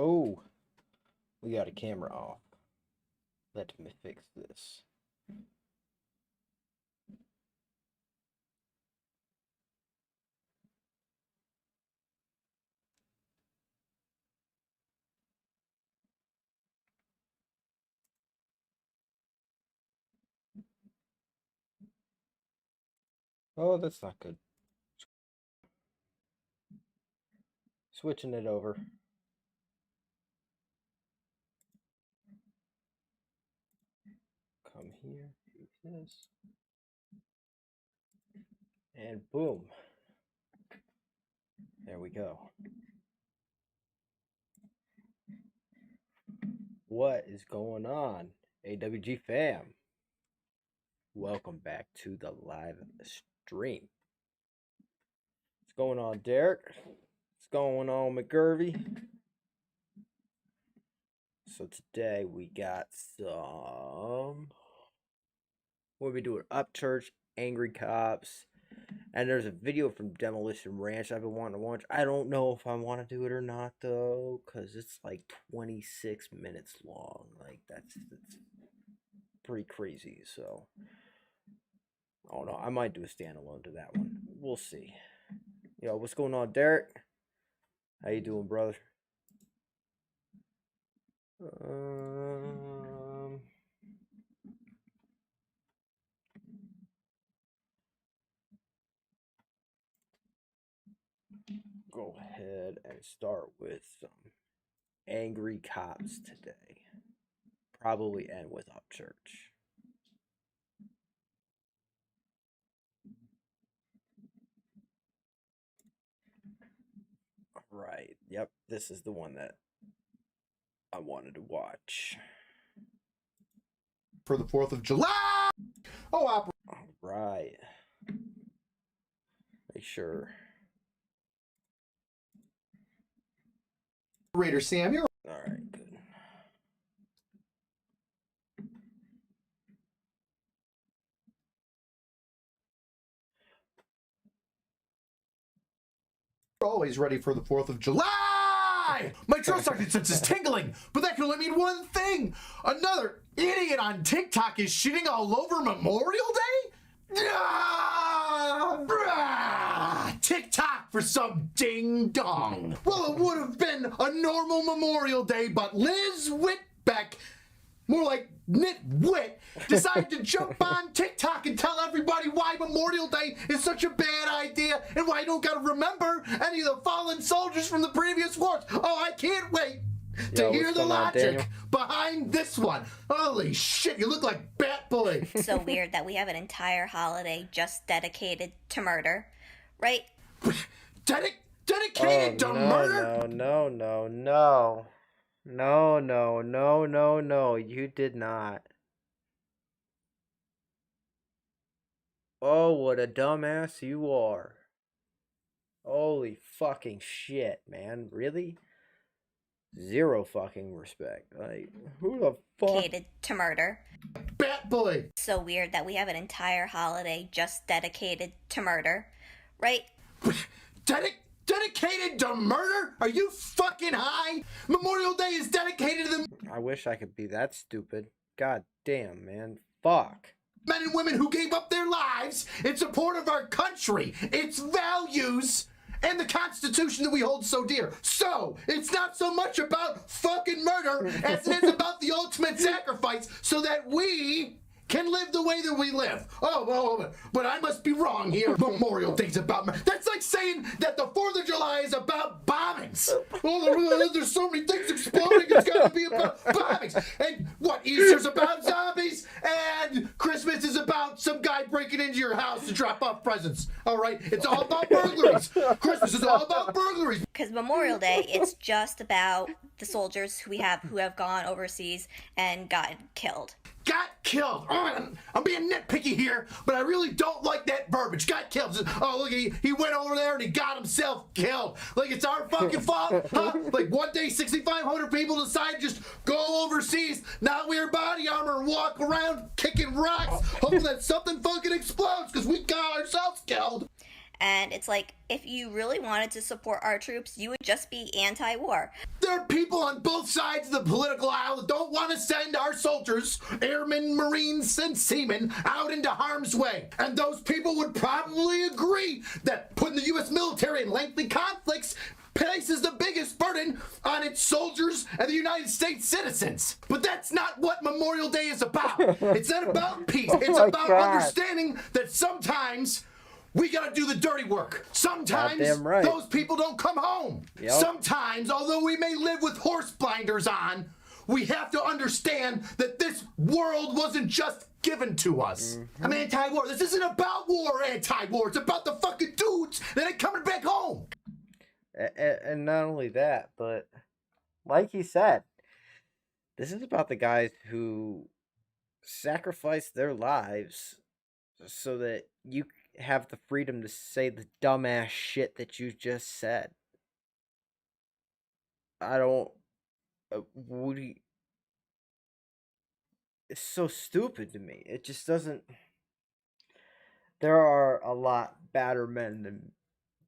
Oh, we got a camera off. Let me fix this. Oh, that's not good. Switching it over. Come here, do this. And boom. There we go. What is going on, AWG fam? Welcome back to the live stream. What's going on, Derek? What's going on, McGurvey? So today we got some... What are we doing? Upchurch, Angry Cops. And there's a video from Demolition Ranch I've been wanting to watch. I don't know if I want to do it or not, though, because it's like 26 minutes long. Like, that's pretty crazy, so... I don't know. I might do a standalone to that one. We'll see. Yo, what's going on, Derek? How you doing, brother? Go ahead and start with some Angry Cops today. Probably end with Upchurch. Right. Yep. This is the one that I wanted to watch. For the 4th of July! Oh, all right. Make sure. Operator Sam, you're... All right, good. Always ready for the 4th of July! My trust sergeant sense is tingling, but that can only mean one thing. Another idiot on TikTok is shitting all over Memorial Day? TikTok for some ding-dong. Well, it would have been a normal Memorial Day, but Liz Whitbeck, more like nitwit, decided to jump on TikTok and tell everybody why Memorial Day is such a bad idea and why you don't gotta remember any of the fallen soldiers from the previous wars. Oh, I can't wait to hear the logic behind this one. Holy shit, you look like Bat Boy. It's so weird that we have an entire holiday just dedicated to murder, right? Dedicated to murder? No, you did not. Oh, what a dumbass you are. Holy fucking shit, man. Really? Zero fucking respect. Like, who the fuck? Dedicated to murder. Bat Boy. It's so weird that we have an entire holiday just dedicated to murder, right? Dedicated to murder? Are you fucking high? Memorial Day is dedicated to the... I wish I could be that stupid. God damn, man. Fuck. Men and women who gave up their lives in support of our country, its values, and the Constitution that we hold so dear. So, it's not so much about fucking murder as it is about the ultimate sacrifice so that we can live the way that we live. Oh, but I must be wrong here. Memorial Day's about murder. That's like saying that the 4th of July is about bombings. Oh, there's so many things exploding, it's gotta be about bombings. And what, Easter's about zombies, and Christmas is about some guy breaking into your house to drop off presents. All right, it's all about burglaries. Christmas is all about burglaries. Because Memorial Day, it's just about the soldiers who have gone overseas and gotten killed. Got killed. Oh, I'm being nitpicky here, but I really don't like that verbiage. Got killed. Oh, look, he went over there and he got himself killed. Like, it's our fucking fault, huh? Like, one day 6,500 people decide to just go overseas, not wear body armor, and walk around kicking rocks, hoping that something fucking explodes because we got ourselves killed. And it's like, if you really wanted to support our troops, you would just be anti-war. There are people on both sides of the political aisle that don't want to send our soldiers, airmen, marines, and seamen out into harm's way. And those people would probably agree that putting the U.S. military in lengthy conflicts places the biggest burden on its soldiers and the United States citizens. But that's not what Memorial Day is about. It's not about peace. It's about understanding that sometimes we gotta do the dirty work. Sometimes those people don't come home. Yep. Sometimes, although we may live with horse blinders on, we have to understand that this world wasn't just given to us. I'm anti-war. This isn't about war or anti-war. It's about the fucking dudes that ain't coming back home. And not only that, but like he said, this is about the guys who sacrificed their lives so that you have the freedom to say the dumbass shit that you just said. I don't... it's so stupid to me. It just doesn't... There are a lot badder men than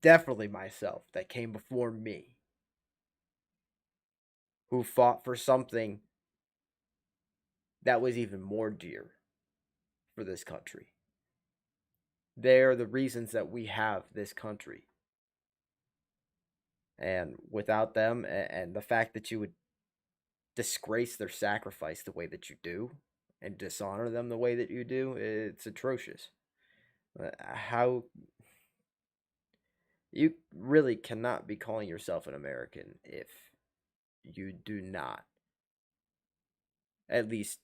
definitely myself that came before me who fought for something that was even more dear for this country. They are the reasons that we have this country. And without them, and the fact that you would disgrace their sacrifice the way that you do, and dishonor them the way that you do, it's atrocious. How... You really cannot be calling yourself an American if you do not at least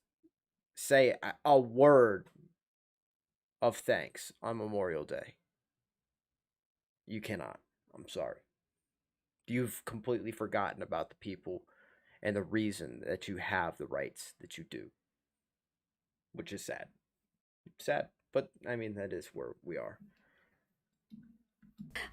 say a word of thanks on Memorial Day. You cannot. I'm sorry. You've completely forgotten about the people and the reason that you have the rights that you do, which is sad. Sad, but I mean, that is where we are.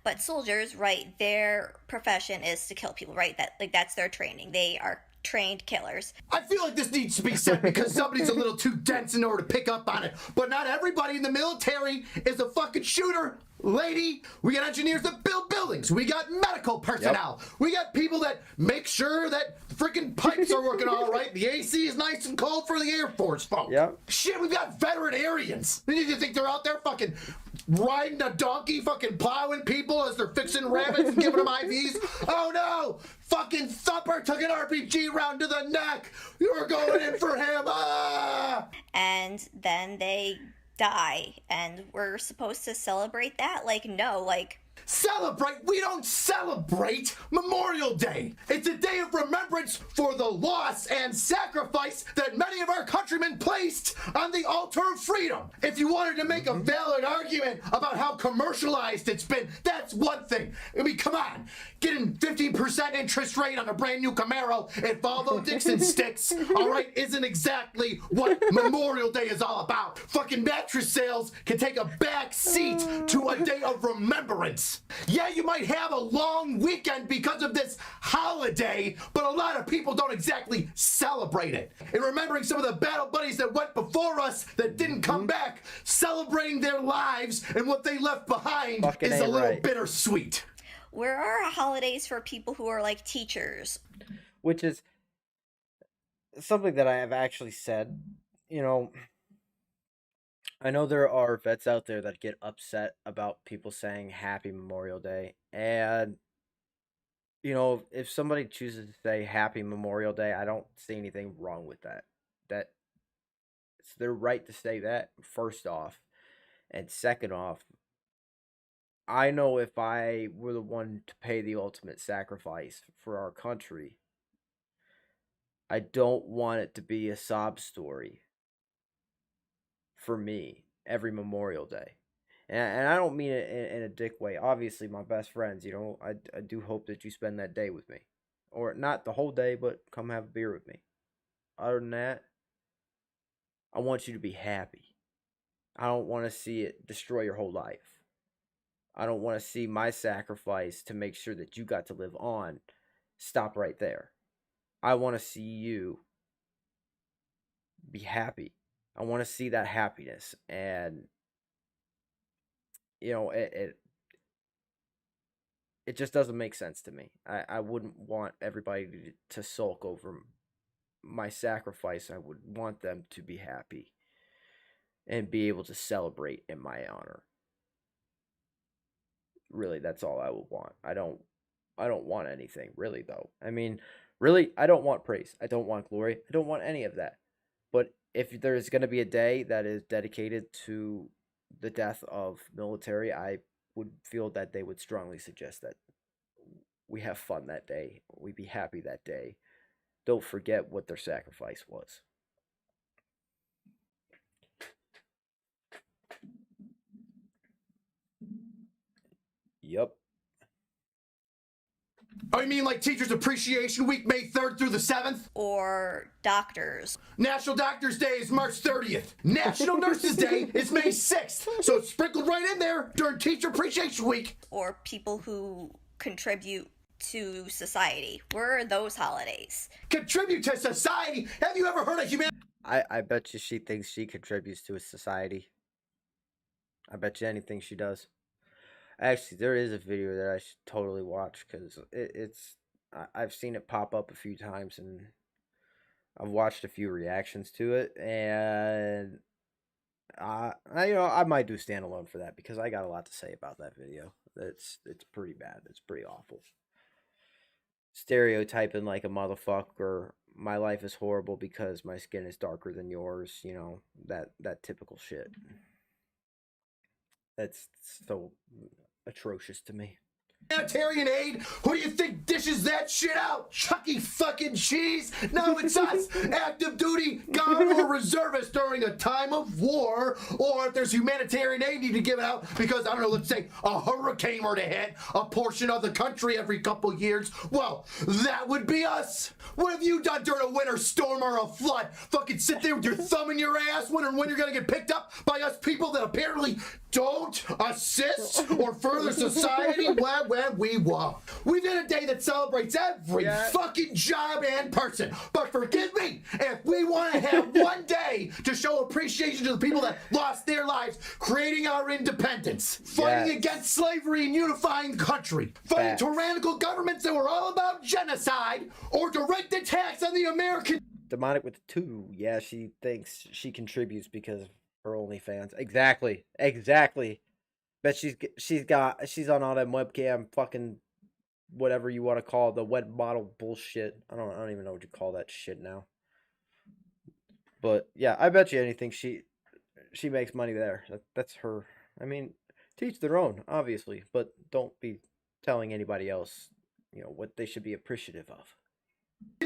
But soldiers, right, their profession is to kill people, right? That's their training. They are trained killers. I feel like this needs to be said because somebody's a little too dense in order to pick up on it. But not everybody in the military is a fucking shooter, lady. We got engineers that build buildings. We got medical personnel. Yep. We got people that make sure that freaking pipes are working all right. The AC is nice and cold for the Air Force folk. Yep. Shit, we've got veterinarians. You think they're out there fucking riding a donkey, fucking plowing people as they're fixing rabbits and giving them IVs? Oh no! Fucking Thumper took an RPG round to the neck. You were going in for him. Ah! And then they die, and we're supposed to celebrate that? Like, no, like... Celebrate? We don't celebrate Memorial Day. It's a day of remembrance for the loss and sacrifice that many of our countrymen placed on the altar of freedom. If you wanted to make a valid argument about how commercialized it's been, that's one thing. I mean, come on. Getting 15% interest rate on a brand new Camaro at Volvo Dixon sticks, all right, isn't exactly what Memorial Day is all about. Fucking mattress sales can take a back seat to a day of remembrance. Yeah, you might have a long weekend because of this holiday, but a lot of people don't exactly celebrate it. And remembering some of the battle buddies that went before us that didn't come back, celebrating their lives and what they left behind is a little bittersweet. Where are holidays for people who are like teachers? Which is something that I have actually said, you know... I know there are vets out there that get upset about people saying Happy Memorial Day. And, you know, if somebody chooses to say Happy Memorial Day, I don't see anything wrong with that. That it's their right to say that, first off. And second off, I know if I were the one to pay the ultimate sacrifice for our country, I don't want it to be a sob story for me every Memorial Day. And I don't mean it in a dick way. Obviously, my best friends, you know, I do hope that you spend that day with me. Or not the whole day, but come have a beer with me. Other than that, I want you to be happy. I don't want to see it destroy your whole life. I don't want to see my sacrifice to make sure that you got to live on stop right there. I want to see you be happy. I want to see that happiness, and you know, it just doesn't make sense to me. I wouldn't want everybody to sulk over my sacrifice. I would want them to be happy and be able to celebrate in my honor. Really, that's all I would want. I don't want anything, really, though. I mean, really, I don't want praise. I don't want glory. I don't want any of that. But if there's going to be a day that is dedicated to the death of military, I would feel that they would strongly suggest that we have fun that day. We be happy that day. Don't forget what their sacrifice was. Yep. Oh, you mean like Teachers Appreciation Week, May 3rd through the 7th? Or doctors. National Doctors Day is March 30th. National Nurses Day is May 6th. So it's sprinkled right in there during Teacher Appreciation Week. Or people who contribute to society. Where are those holidays? Contribute to society? Have you ever heard of humanity? I bet you she thinks she contributes to a society. I bet you anything she does. Actually, there is a video that I should totally watch because I've seen it pop up a few times and I've watched a few reactions to it, and I might do standalone for that because I got a lot to say about that video. It's pretty bad. It's pretty awful. Stereotyping like a motherfucker. My life is horrible because my skin is darker than yours. You know, that typical shit. That's so atrocious to me. Humanitarian aid? Who do you think dishes that shit out? Chucky fucking Cheese? No, it's us, active duty guard or reservist during a time of war, or if there's humanitarian aid need to give it out because, I don't know, let's say a hurricane were to hit a portion of the country every couple years. Well, that would be us. What have you done during a winter storm or a flood? Fucking sit there with your thumb in your ass wondering when you're gonna get picked up by us people that apparently don't assist or further society when we walk. We've had a day that celebrates every fucking job and person. But forgive me, if we want to have one day to show appreciation to the people that lost their lives creating our independence, fighting against slavery and unifying the country, fighting tyrannical governments that were all about genocide or direct attacks on the American... Demonic with the 2. Yeah, she thinks she contributes because of her OnlyFans. Exactly. Bet she's on all that webcam fucking whatever you want to call it, the web model bullshit. I don't even know what you call that shit now. But yeah, I bet you anything she makes money there. That's her. I mean, teach their own, obviously, but don't be telling anybody else, what they should be appreciative of.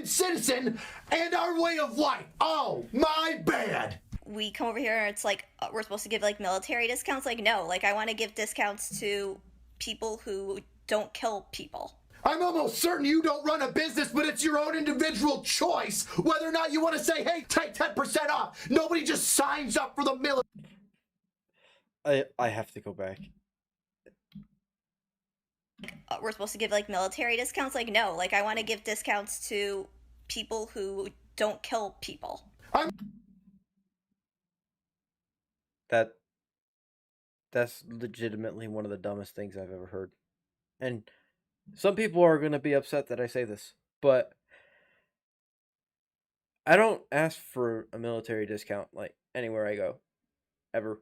Citizen and our way of life. Oh, my bad. We come over here and it's like we're supposed to give like military discounts. Like, no, like I want to give discounts to people who don't kill people. I'm almost certain you don't run a business, but it's your own individual choice whether or not you want to say, hey, take 10% off. Nobody just signs up for the military. I have to go back. We're supposed to give like military discounts. Like, no, like I want to give discounts to people who don't kill people. That's legitimately one of the dumbest things I've ever heard. And some people are going to be upset that I say this, but I don't ask for a military discount like anywhere I go, ever.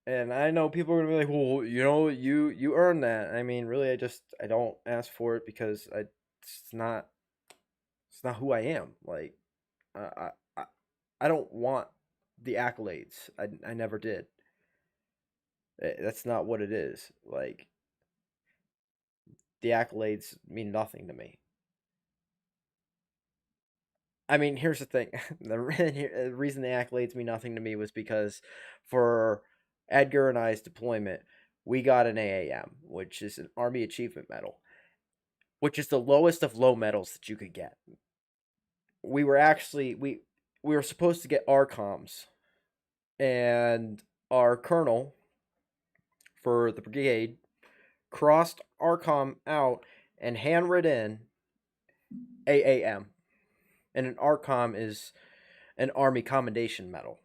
And I know people are going to be like, well, you earn that. I mean, really, I don't ask for it because it's not who I am. Like, I don't want the accolades. I never did. That's not what it is. Like, the accolades mean nothing to me. I mean, here's the thing. The reason the accolades mean nothing to me was because for Edgar and I's deployment, we got an AAM, which is an Army Achievement Medal, which is the lowest of low medals that you could get. We were actually, we were supposed to get RCOMs, and our colonel for the brigade crossed RCOM out and handwritten AAM. And an RCOM is an Army Commendation Medal,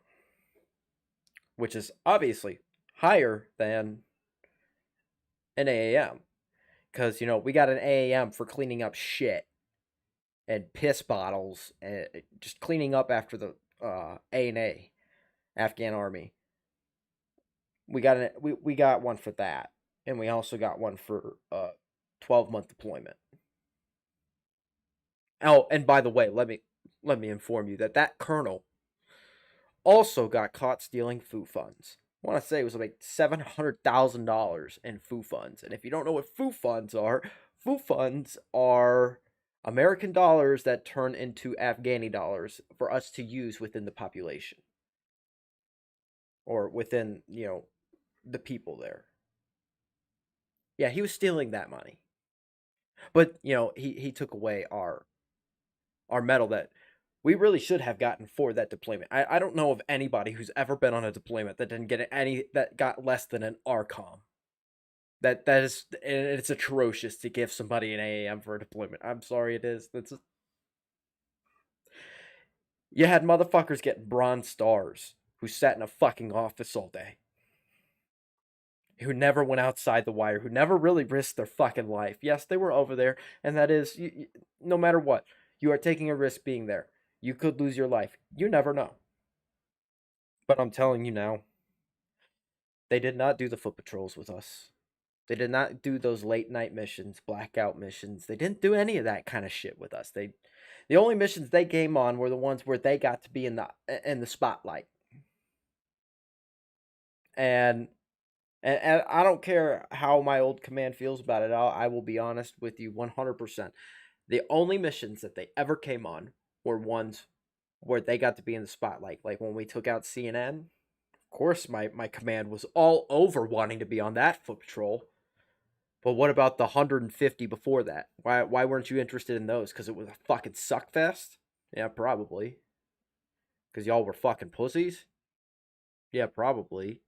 which is obviously higher than an AAM. because, we got an AAM for cleaning up shit and piss bottles and just cleaning up after the A&A, Afghan Army. We got one for that, and we also got one for 12-month deployment. Oh, and by the way, let me inform you that colonel also got caught stealing food funds. I want to say it was like $700,000 in food funds. And if you don't know what food funds are American dollars that turn into Afghani dollars for us to use within the population. Or within, the people there. Yeah, he was stealing that money. But, he took away our medal that we really should have gotten for that deployment. I don't know of anybody who's ever been on a deployment that didn't get that got less than an RCOM. It's atrocious to give somebody an AAM for a deployment. I'm sorry, it is. You had motherfuckers getting bronze stars who sat in a fucking office all day, who never went outside the wire, who never really risked their fucking life. Yes, they were over there, and that is, no matter what, you are taking a risk being there. You could lose your life. You never know. But I'm telling you now, they did not do the foot patrols with us. They did not do those late night missions, blackout missions. They didn't do any of that kind of shit with us. The only missions they came on were the ones where they got to be in the spotlight. And I don't care how my old command feels about it. I will be honest with you 100%. The only missions that they ever came on were ones where they got to be in the spotlight. Like when we took out CNN, of course my command was all over wanting to be on that foot patrol. But what about the 150 before that? Why weren't you interested in those? Because it was a fucking suck fest? Yeah, probably. Because y'all were fucking pussies? Yeah, probably.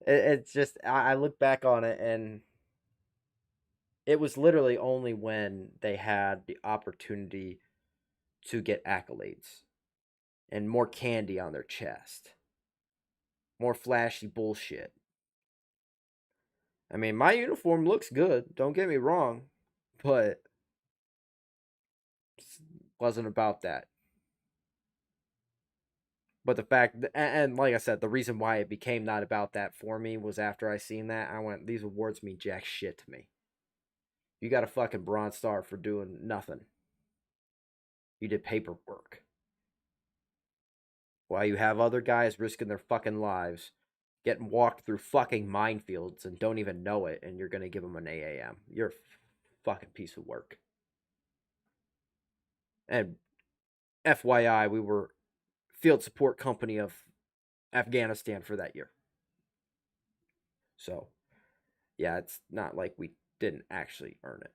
It's just, I look back on it, and it was literally only when they had the opportunity to get accolades and more candy on their chest, more flashy bullshit. I mean, my uniform looks good, don't get me wrong, but it wasn't about that. But the fact, and like I said, the reason why it became not about that for me was after I seen that, I went, these awards mean jack shit to me. You got a fucking Bronze Star for doing nothing. You did paperwork. While you have other guys risking their fucking lives, getting walked through fucking minefields and don't even know it, and you're gonna give them an AAM. You're a fucking piece of work. And FYI, we were field support company of Afghanistan for that year. So, yeah, it's not like we didn't actually earn it.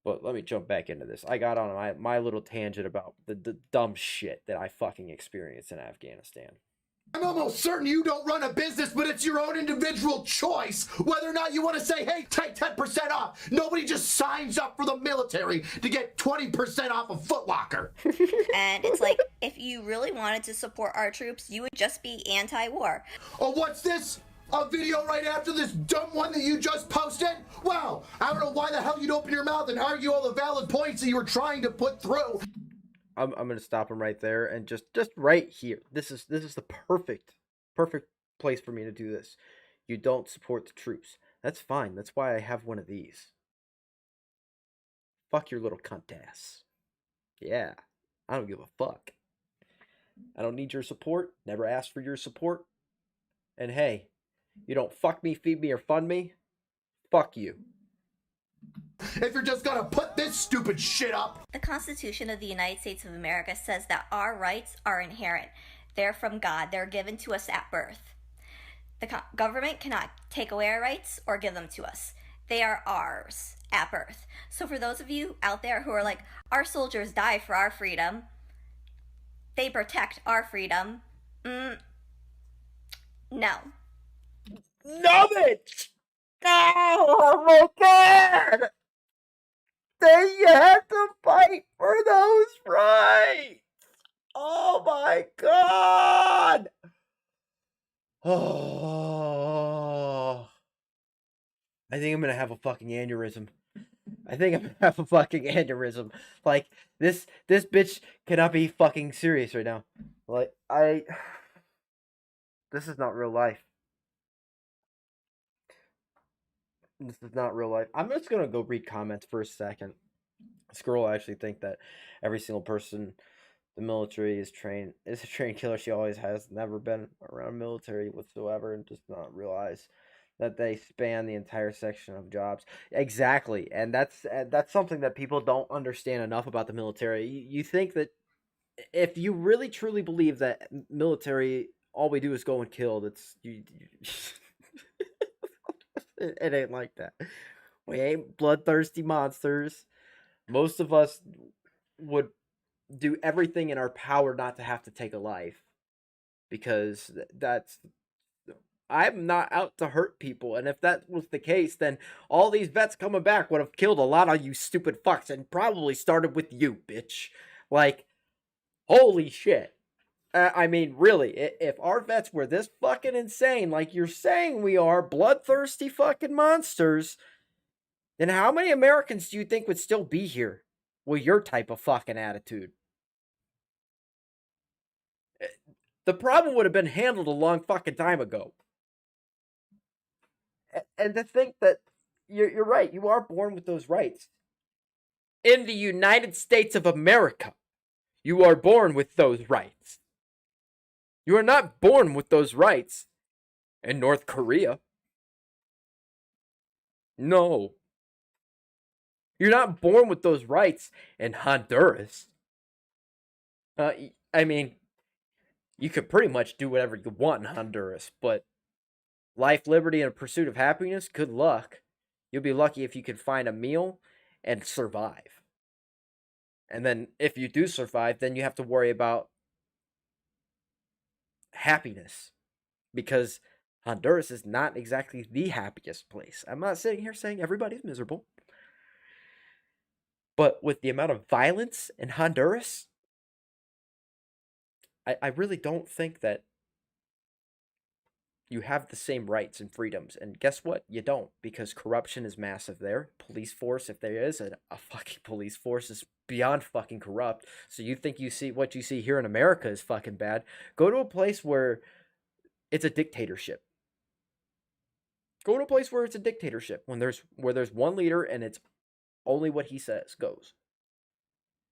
But let me jump back into this. I got on my little tangent about the dumb shit that I fucking experienced in Afghanistan. I'm almost certain you don't run a business, but it's your own individual choice whether or not you want to say, hey, take 10% off. Nobody just signs up for the military to get 20% off a Foot Locker. And it's like, if you really wanted to support our troops, you would just be anti-war. Oh, what's this? A video right after this dumb one that you just posted? Well, I don't know why the hell you'd open your mouth and argue all the valid points that you were trying to put through. I'm gonna stop him right there and just right here. This is the perfect place for me to do this. You don't support the troops. That's fine. That's why I have one of these. Fuck your little cunt ass. Yeah, I don't give a fuck. I don't need your support. Never asked for your support. And hey, you don't fuck me, feed me, or fund me. Fuck you. If you're just gonna put this stupid shit up. The Constitution of the United States of America says that our rights are inherent. They're from God. They're given to us at birth. The government cannot take away our rights or give them to us. They are ours at birth. So for those of you out there who are like, our soldiers die for our freedom, they protect our freedom, no. Love it! Oh my god! They had to fight for those rights! Oh my god! Oh, I think I'm gonna have a fucking aneurysm. I think I'm gonna have a fucking aneurysm. Like this bitch cannot be fucking serious right now. Like this is not real life. This is not real life. I'm just gonna go read comments for a second. This girl actually think that every single person the military is a trained killer. She always has never been around military whatsoever, and just not realize that they span the entire section of jobs. Exactly, and that's something that people don't understand enough about the military. You think that if you really truly believe that military, all we do is go and kill. That's it ain't like that. We ain't bloodthirsty monsters. Most of us would do everything in our power not to have to take a life, because that's I'm not out to hurt people, and if that was the case, then all these vets coming back would have killed a lot of you stupid fucks, and probably started with you, bitch. Like, holy shit. I mean, really, if our vets were this fucking insane, like you're saying we are, bloodthirsty fucking monsters, then how many Americans do you think would still be here with your type of fucking attitude? The problem would have been handled a long fucking time ago. And to think that you're right, you are born with those rights. In the United States of America, you are born with those rights. You are not born with those rights in North Korea. No. You're not born with those rights in Honduras. I mean, you could pretty much do whatever you want in Honduras, but life, liberty, and a pursuit of happiness, good luck. You'll be lucky if you can find a meal and survive. And then if you do survive, then you have to worry about happiness, because Honduras is not exactly the happiest place. I'm not sitting here saying everybody's miserable, but with the amount of violence in Honduras, I really don't think that you have the same rights and freedoms. And guess what? You don't, because corruption is massive there. Police force, if there is a fucking police force, is beyond fucking corrupt. So you think you see what you see here in America is fucking bad. Go to a place where it's a dictatorship. Go to a place where it's a dictatorship, where there's one leader and it's only what he says goes.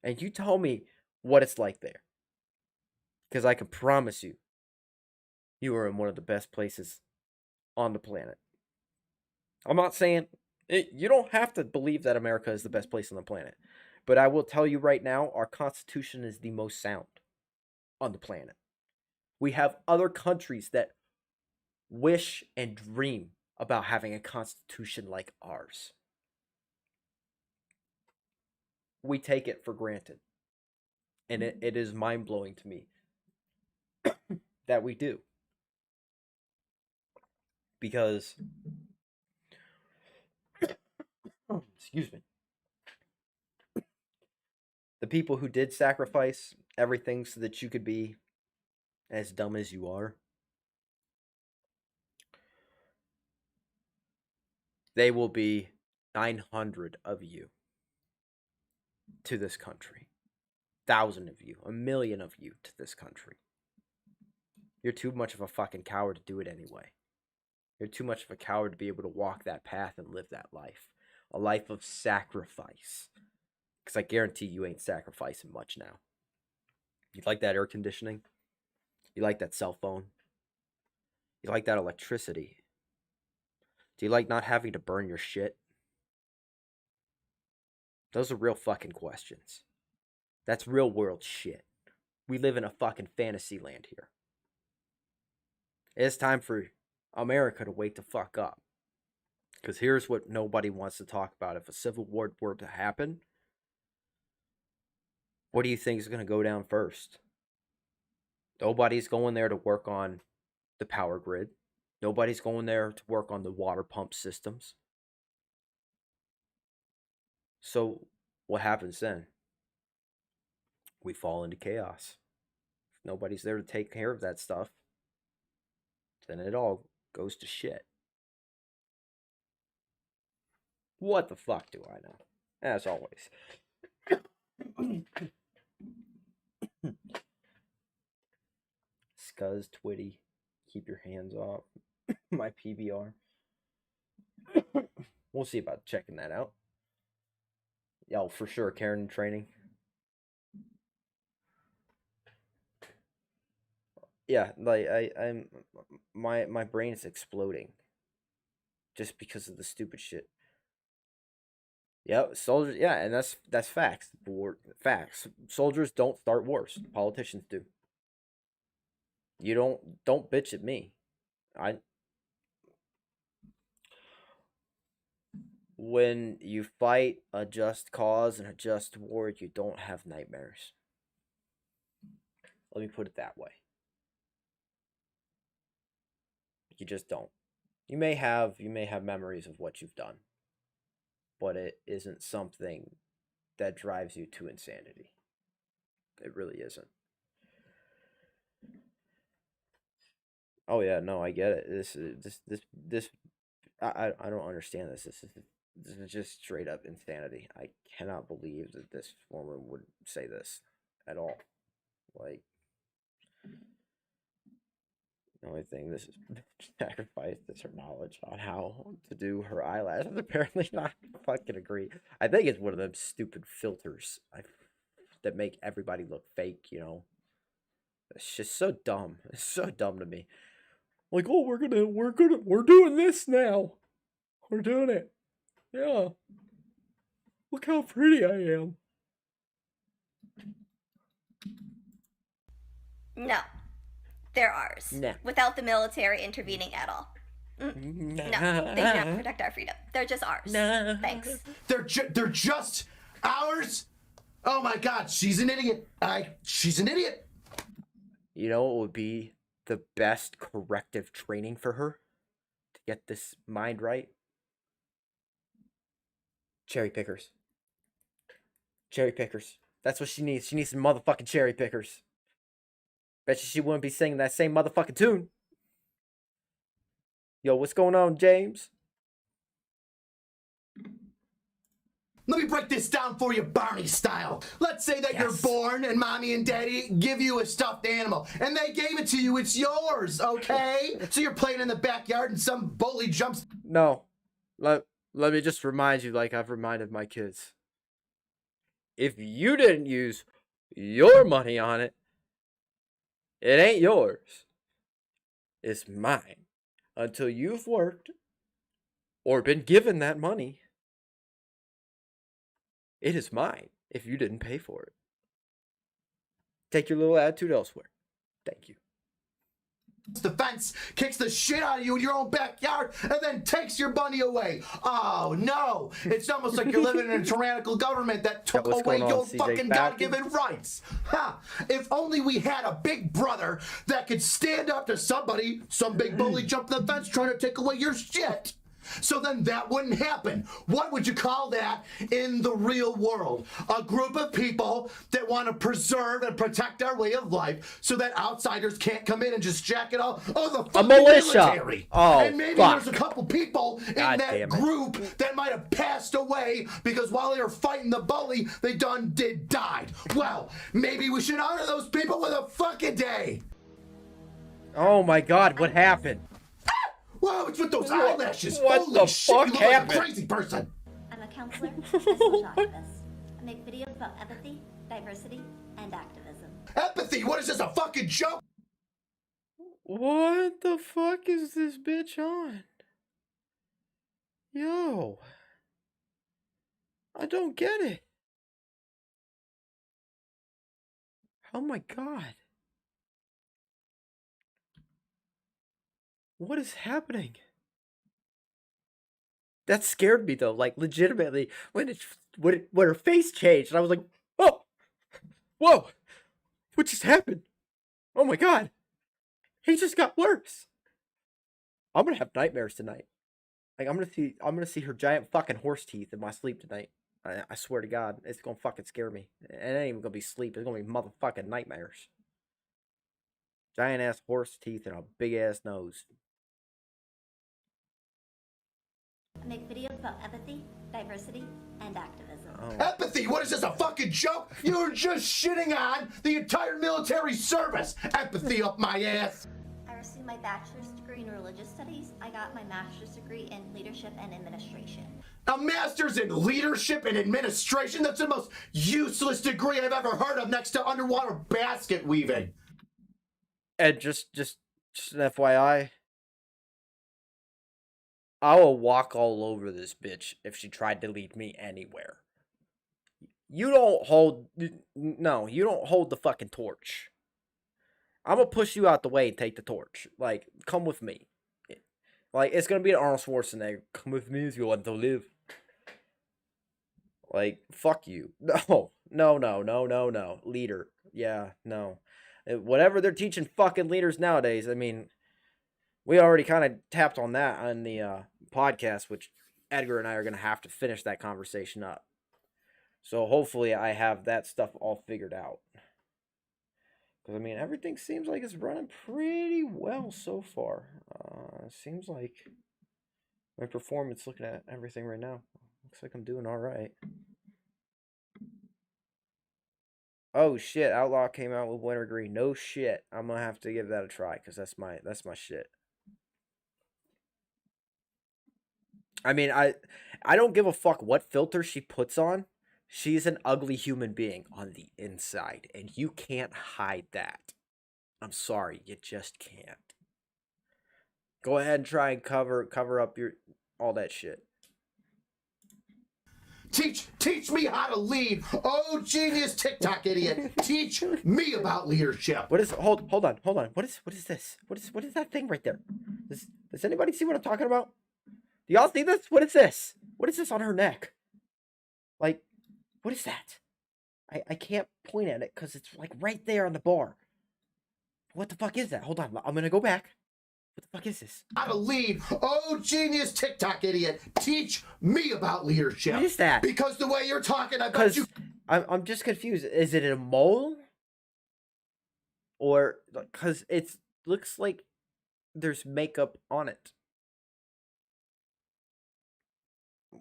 And you tell me what it's like there. Because I can promise you, you are in one of the best places on the planet. I'm not saying you don't have to believe that America is the best place on the planet, but I will tell you right now, our Constitution is the most sound on the planet. We have other countries that wish and dream about having a constitution like ours. We take it for granted, and it is mind-blowing to me that we do. Because, excuse me, the people who did sacrifice everything so that you could be as dumb as you are, they will be 900 of you to this country, 1,000 of you, 1,000,000 of you to this country. You're too much of a fucking coward to do it anyway. You're too much of a coward to be able to walk that path and live that life. A life of sacrifice. Because I guarantee you ain't sacrificing much now. You like that air conditioning? You like that cell phone? You like that electricity? Do you like not having to burn your shit? Those are real fucking questions. That's real world shit. We live in a fucking fantasy land here. It's time for America to wake the fuck up. Because here's what nobody wants to talk about. If a civil war were to happen, what do you think is going to go down first? Nobody's going there to work on the power grid. Nobody's going there to work on the water pump systems. So what happens then? We fall into chaos. Nobody's there to take care of that stuff. then it all goes to shit. What the fuck do I know? As always. Scuzz, Twitty, keep your hands off my PBR. We'll see about checking that out. Yo, for sure, Karen in training. Yeah, like I'm my brain is exploding just because of the stupid shit. Yeah, soldiers. Yeah, and that's facts. Facts. Soldiers don't start wars. Politicians do. You don't bitch at me. When you fight a just cause and a just war, you don't have nightmares. Let me put it that way. You just don't. You may have memories of what you've done, but it isn't something that drives you to insanity. It really isn't. Oh yeah, no, I get it. This I don't understand this. This is just straight up insanity. I cannot believe that this woman would say this at all. Like, the only thing this is sacrificed is her knowledge on how to do her eyelashes. Apparently not fucking agree. I think it's one of them stupid filters that make everybody look fake, you know. It's just so dumb. It's so dumb to me. Like, oh, we're doing this now. We're doing it. Yeah. Look how pretty I am. No. They're ours. Nah. Without the military intervening at all. No, they do not protect our freedom. They're just ours. Nah. Thanks. They're just ours? Oh my god, she's an idiot. She's an idiot. You know what would be the best corrective training for her to get this mind right? Cherry pickers. Cherry pickers. That's what she needs. She needs some motherfucking cherry pickers. Bet you she wouldn't be singing that same motherfucking tune. Yo, what's going on, James? Let me break this down for you, Barney style. Let's say that you're born and mommy and daddy give you a stuffed animal and they gave it to you. It's yours, okay? So you're playing in the backyard and some bully jumps. No. Let me just remind you like I've reminded my kids. If you didn't use your money on it, it ain't yours. It's mine. Until you've worked or been given that money, it is mine if you didn't pay for it. Take your little attitude elsewhere. Thank you. The fence, kicks the shit out of you in your own backyard, and then takes your money away. Oh no! It's almost like you're living in a tyrannical government that took away your fucking God-given rights. Ha! If only we had a big brother that could stand up to somebody, some big bully jumping the fence trying to take away your shit. So then that wouldn't happen. What would you call that in the real world? A group of people that want to preserve and protect our way of life so that outsiders can't come in and just jack it all. Oh, the fucking military. Oh, and maybe there's a couple people in that group that might have passed away because while they were fighting the bully, they died. Well, maybe we should honor those people with a fucking day. Oh my god, what happened? Whoa, it's with those eyelashes. What Holy the shit, fuck you look happened? like a crazy person. I'm a counselor, a social activist. I make videos about empathy, diversity, and activism. Empathy? What is this, a fucking joke? What the fuck is this bitch on? Yo. I don't get it. Oh my god. What is happening? That scared me though, like legitimately when her face changed and I was like, oh, whoa, what just happened? Oh my god, he just got worse. I'm gonna have nightmares tonight. Like I'm gonna see her giant fucking horse teeth in my sleep tonight. I swear to God, it's gonna fucking scare me. It ain't even gonna be sleep. It's gonna be motherfucking nightmares. Giant ass horse teeth and a big ass nose. I make videos about empathy, diversity, and activism. Oh. Empathy? What is this, a fucking joke? You're just shitting on the entire military service. Empathy up my ass. I received my bachelor's degree in religious studies. I got my master's degree in leadership and administration. A master's in leadership and administration? That's the most useless degree I've ever heard of, next to underwater basket weaving. And just an FYI, I will walk all over this bitch if she tried to lead me anywhere. You don't hold the fucking torch. I'm gonna push you out the way and take the torch. Like, come with me. Like, it's gonna be an Arnold Schwarzenegger. Come with me if you want to live. Like, fuck you. No. Leader. Yeah, no. Whatever they're teaching fucking leaders nowadays, I mean, we already kind of tapped on that on the podcast, which Edgar and I are going to have to finish that conversation up. So hopefully I have that stuff all figured out. Because, I mean, everything seems like it's running pretty well so far. Seems like my performance, looking at everything right now, looks like I'm doing all right. Oh shit, Outlaw came out with Wintergreen. No shit. I'm going to have to give that a try because that's my shit. I mean, I don't give a fuck what filter she puts on. She's an ugly human being on the inside, and you can't hide that. I'm sorry, you just can't. Go ahead and try and cover up all that shit. Teach me how to lead. Oh, genius TikTok idiot. Teach me about leadership. What is hold on. What is this? What is that thing right there? Does anybody see what I'm talking about? Do y'all see this? What is this? What is this on her neck? Like, what is that? I can't point at it because it's like right there on the bar. What the fuck is that? Hold on, I'm gonna go back. What the fuck is this? How to lead. Oh, genius TikTok idiot. Teach me about leadership. What is that? Because the way you're talking, I bet you... I'm just confused. Is it a mole? Or, because it looks like there's makeup on it.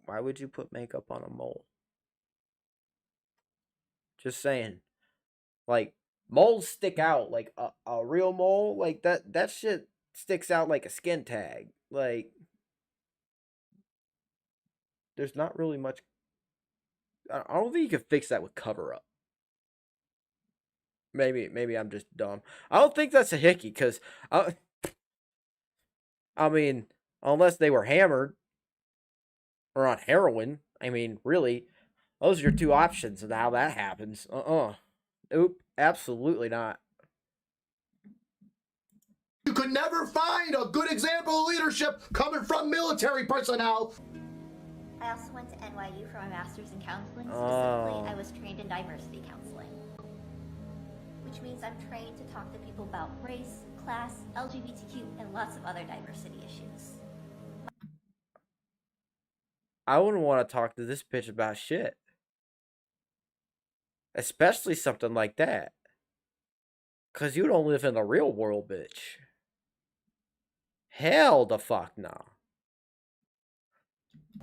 Why would you put makeup on a mole? Just saying. Like, moles stick out. Like, a real mole, like, that shit sticks out like a skin tag. Like, there's not really much. I don't think you can fix that with cover up. Maybe I'm just dumb. I don't think that's a hickey, because I mean, unless they were hammered or on heroin. I mean, really, those are your two options of how that happens. Nope, absolutely not. You could never find a good example of leadership coming from military personnel. I also went to NYU for my master's in counseling. Specifically, I was trained in diversity counseling, which means I'm trained to talk to people about race, class, LGBTQ, and lots of other diversity issues. I wouldn't want to talk to this bitch about shit. Especially something like that. Because you don't live in the real world, bitch. Hell the fuck no.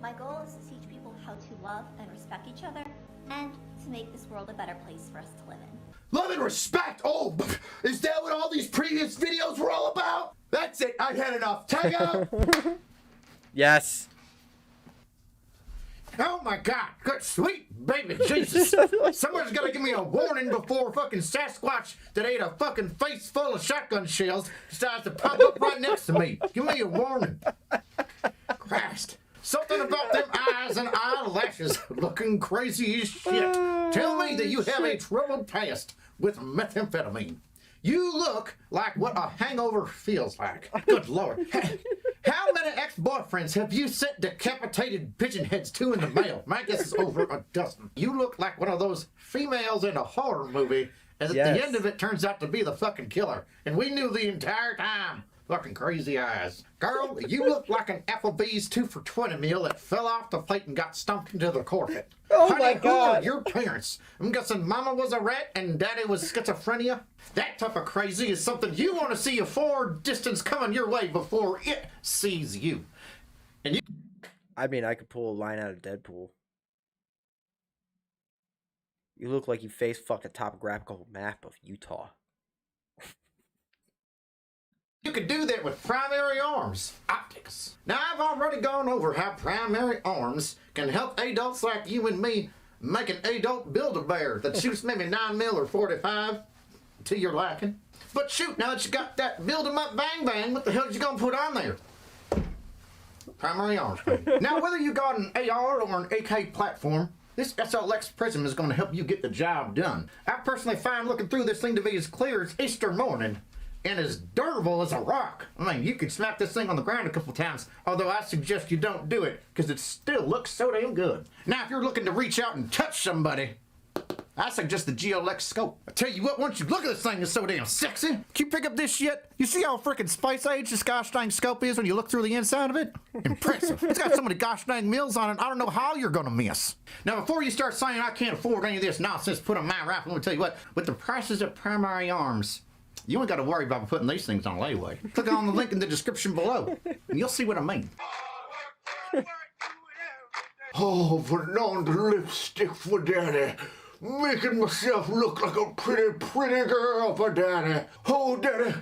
My goal is to teach people how to love and respect each other, and to make this world a better place for us to live in. Love and respect? Oh, is that what all these previous videos were all about? That's it, I've had enough. Tag out! Yes. Oh my god, good sweet baby Jesus. Someone's gotta give me a warning before fucking Sasquatch that ate a fucking face full of shotgun shells decides to pop up right next to me. Give me a warning. Christ. Something about them eyes and eyelashes looking crazy as shit. Tell me that you have a troubled past with methamphetamine. You look like what a hangover feels like. Good Lord. How many ex-boyfriends have you sent decapitated pigeon heads to in the mail? My guess is over a dozen. You look like one of those females in a horror movie, and at the end of it turns out to be the fucking killer. And we knew the entire time. Fucking crazy eyes. Girl, you look like an Applebee's 2 for $20 meal that fell off the plate and got stumped into the Corvette. Oh Honey, my who God. are your parents? I'm guessing mama was a rat and daddy was schizophrenia? That type of crazy is something you want to see a forward distance coming your way before it sees you. And you... I mean, I could pull a line out of Deadpool. You look like you face fuck a topographical map of Utah. You can do that with primary arms optics. Now, I've already gone over how primary arms can help adults like you and me make an adult Build-A-Bear that shoots maybe 9mm or 45 to your liking. But shoot, now that you got that build-em-up bang-bang, what the hell are you gonna put on there? Primary arms. Now, whether you got an AR or an AK platform, this SLX Prism is gonna help you get the job done. I personally find looking through this thing to be as clear as Easter morning and as durable as a rock. I mean, you could smack this thing on the ground a couple times, although I suggest you don't do it, because it still looks so damn good. Now, if you're looking to reach out and touch somebody, I suggest the GLX scope. I tell you what, once you look at this thing, it's so damn sexy. Can you pick up this shit? You see how freaking spice age this gosh dang scope is when you look through the inside of it? Impressive. It's got so many gosh dang mills on it, I don't know how you're gonna miss. Now, before you start saying I can't afford any of this nonsense put on my rifle, let me tell you what, with the prices of primary arms, you ain't got to worry about putting these things on layaway. Click on the link in the description below, and you'll see what I mean. Oh, putting on the lipstick for daddy. Making myself look like a pretty girl for daddy. Oh, daddy,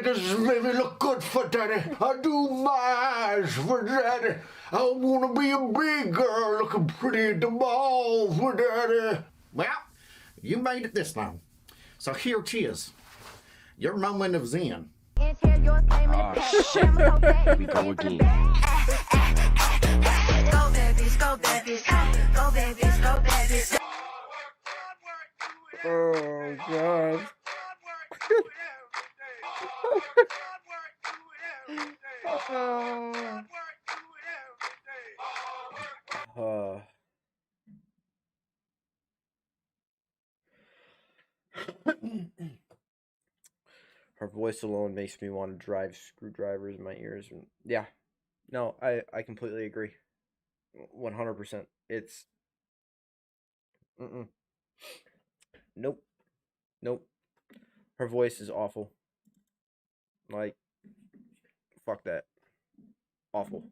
this has made me look good for daddy. I do my eyes for daddy. I want to be a big girl looking pretty at the mall for daddy. Well, you made it this long. So here it is. Your moment of zen. Oh, shit. We go again. Go babies, go babies, go babies, go babies. Oh, God. Her voice alone makes me want to drive screwdrivers in my ears. Yeah. No, I completely agree. 100%. It's... Nope. Her voice is awful. Like, fuck that. Awful.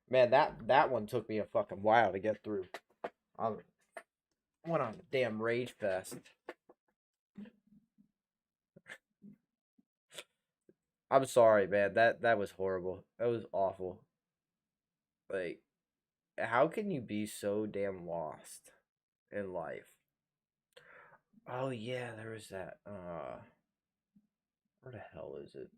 Man, that one took me a fucking while to get through. I went on a damn rage fest. I'm sorry, man. That was horrible. That was awful. Like, how can you be so damn lost in life? Oh yeah, there was that. Where the hell is it?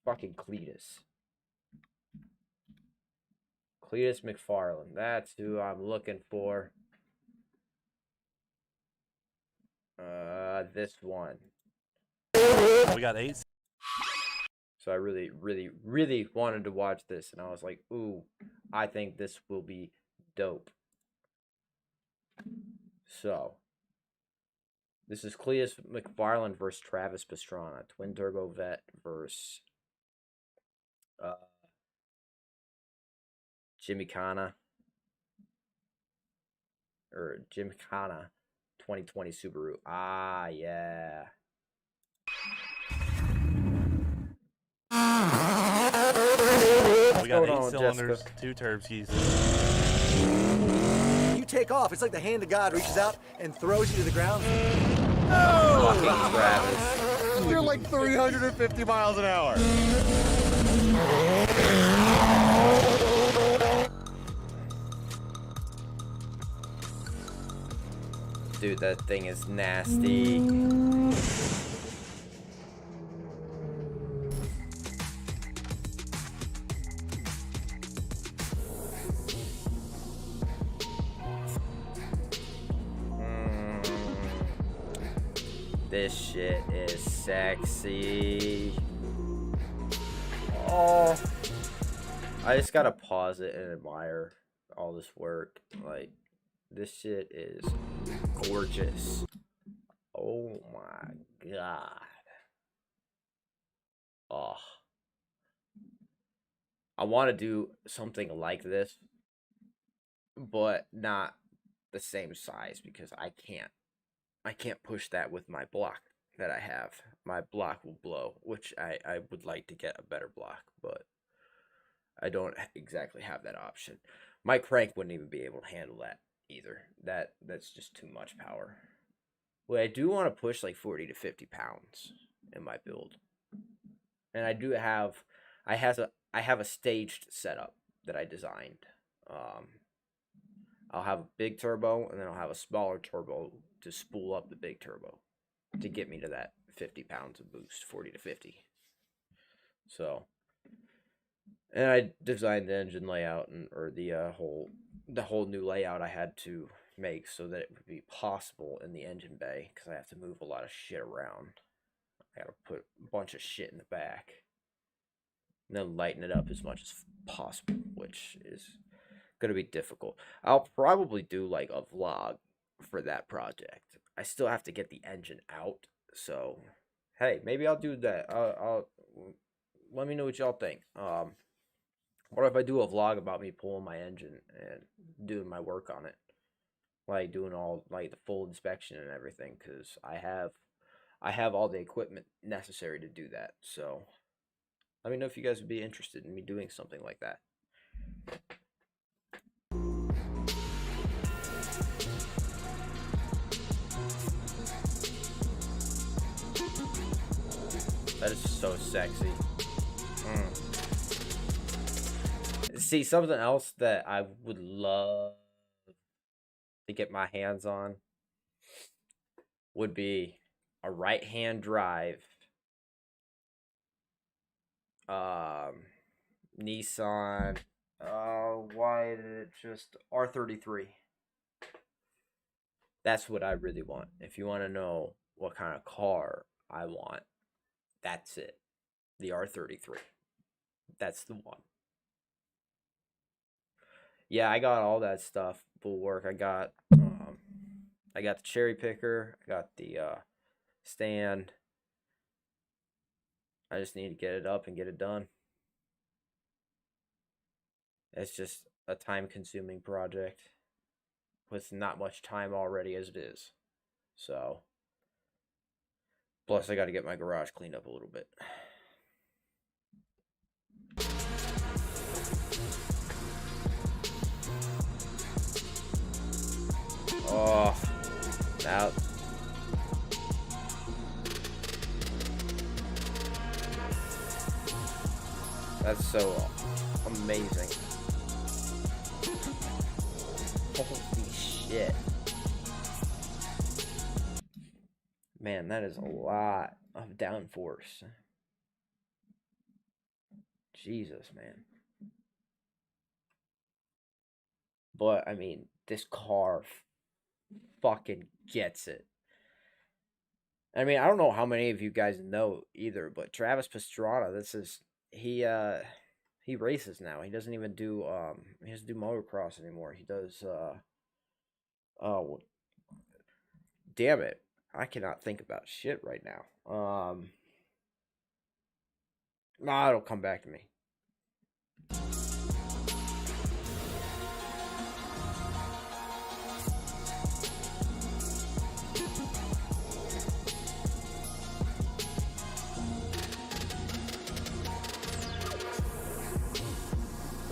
Fucking Cletus McFarland. That's who I'm looking for. This one. We got 8. So I really wanted to watch this, and I was like, ooh, I think this will be dope. So, this is Cletus McFarland versus Travis Pastrana. Twin Turbo Vet versus Gymkhana 2020 Subaru. Ah, yeah. We got 8 on, cylinders, Jessica? 2 turb skis. You take off. It's like the hand of God reaches out and throws you to the ground. Fucking Travis. You're like 350 miles an hour. Dude, that thing is nasty. This shit is sexy. Oh. I just gotta pause it and admire all this work. Like, this shit is gorgeous. Oh my god. Oh. I want to do something like this, but not the same size because I can't push that with my block that I have. My block will blow, which I would like to get a better block, but I don't exactly have that option. My crank wouldn't even be able to handle that either. That's just too much power. Well, I do want to push like 40 to 50 pounds in my build. And I have a staged setup that I designed. I'll have a big turbo and then I'll have a smaller turbo to spool up the big turbo to get me to that 50 pounds of boost, 40 to 50. So, and I designed the engine layout or the whole new layout I had to make so that it would be possible in the engine bay because I have to move a lot of shit around. I gotta put a bunch of shit in the back and then lighten it up as much as possible, which is gonna be difficult. I'll probably do like a vlog for that project. I still have to get the engine out, so hey, maybe I'll do that. I'll let me know what y'all think. What if I do a vlog about me pulling my engine and doing my work on it, like doing all like the full inspection and everything, because I have all the equipment necessary to do that. So let me know if you guys would be interested in me doing something like that. That is so sexy. See, something else that I would love to get my hands on would be a right-hand drive Nissan why did it just R33. That's what I really want. If you want to know what kind of car I want, that's it. The R33. That's the one. Yeah, I got all that stuff full work. I got the cherry picker, I got the stand. I just need to get it up and get it done. It's just a time-consuming project with not much time already as it is. So, plus I got to get my garage cleaned up a little bit. Oh, now that's so amazing. Holy shit. Man, that is a lot of downforce. Jesus, man. But, I mean, this car fucking gets it. I mean, I don't know how many of you guys know either, but Travis Pastrana, he races now. He doesn't even do he doesn't do motocross anymore. He does oh, damn it. I cannot think about shit right now. Nah, it'll come back to me.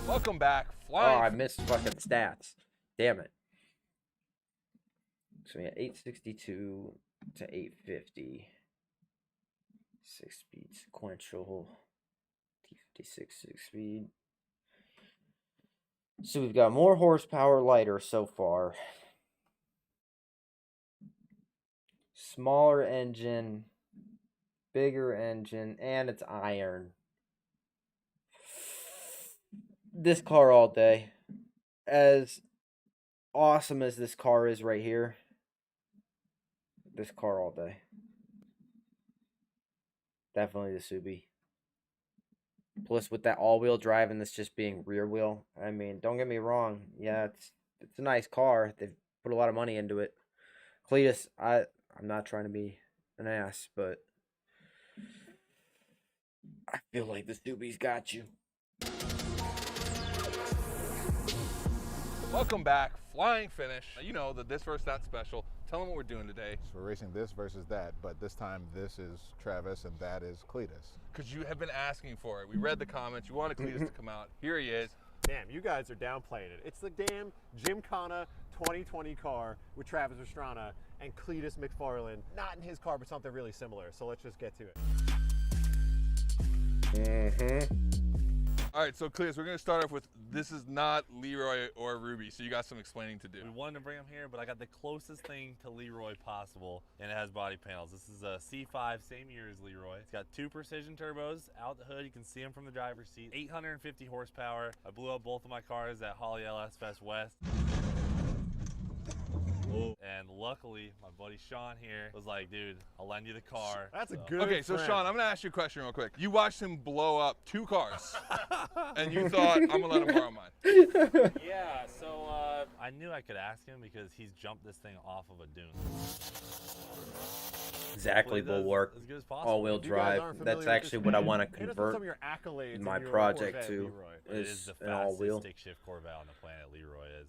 Welcome back. Oh, Flying. I missed fucking stats. Damn it. So we had 862 to 850. 6-speed sequential. T56 6-speed. So we've got more horsepower, lighter so far. Smaller engine. Bigger engine. And it's iron. This car all day. As awesome as this car is right here. This car all day. Definitely the Subi. Plus, with that all-wheel drive and this just being rear wheel, I mean, don't get me wrong. Yeah, it's a nice car. They've put a lot of money into it. Cletus, I'm not trying to be an ass, but I feel like the Stoobies got you. Welcome back. Flying finish. You know, the this versus that special. Tell them what we're doing today. So we're racing this versus that, but this time this is Travis and that is Cletus. Because you have been asking for it. We read the comments. You wanted Cletus to come out. Here he is. Damn, you guys are downplaying it. It's the damn Gymkhana 2020 car with Travis Pastrana and Cletus McFarland. Not in his car, but something really similar. So let's just get to it. All right, so Cletus, we're going to start off with this is not Leroy or Ruby, so you got some explaining to do. We wanted to bring him here, but I got the closest thing to Leroy possible, and it has body panels. This is a C5, same year as Leroy. It's got 2 precision turbos out the hood. You can see them from the driver's seat. 850 horsepower. I blew up both of my cars at Holly LS Fest West. And luckily, my buddy Sean here was like, dude, I'll lend you the car. That's a good Okay, so friend. Sean, I'm going to ask you a question real quick. You watched him blow up 2 cars, and you thought, I'm going to let him borrow mine. Yeah, so I knew I could ask him because he's jumped this thing off of a dune. Exactly will work. As good as possible. All-wheel If you guys drive. aren't That's familiar with actually this what I man, want to hit us with convert some of your accolades in my your project Corvette, to. Leroy. It is the An all-wheel. fastest stick shift Corvette on the planet, Leroy is.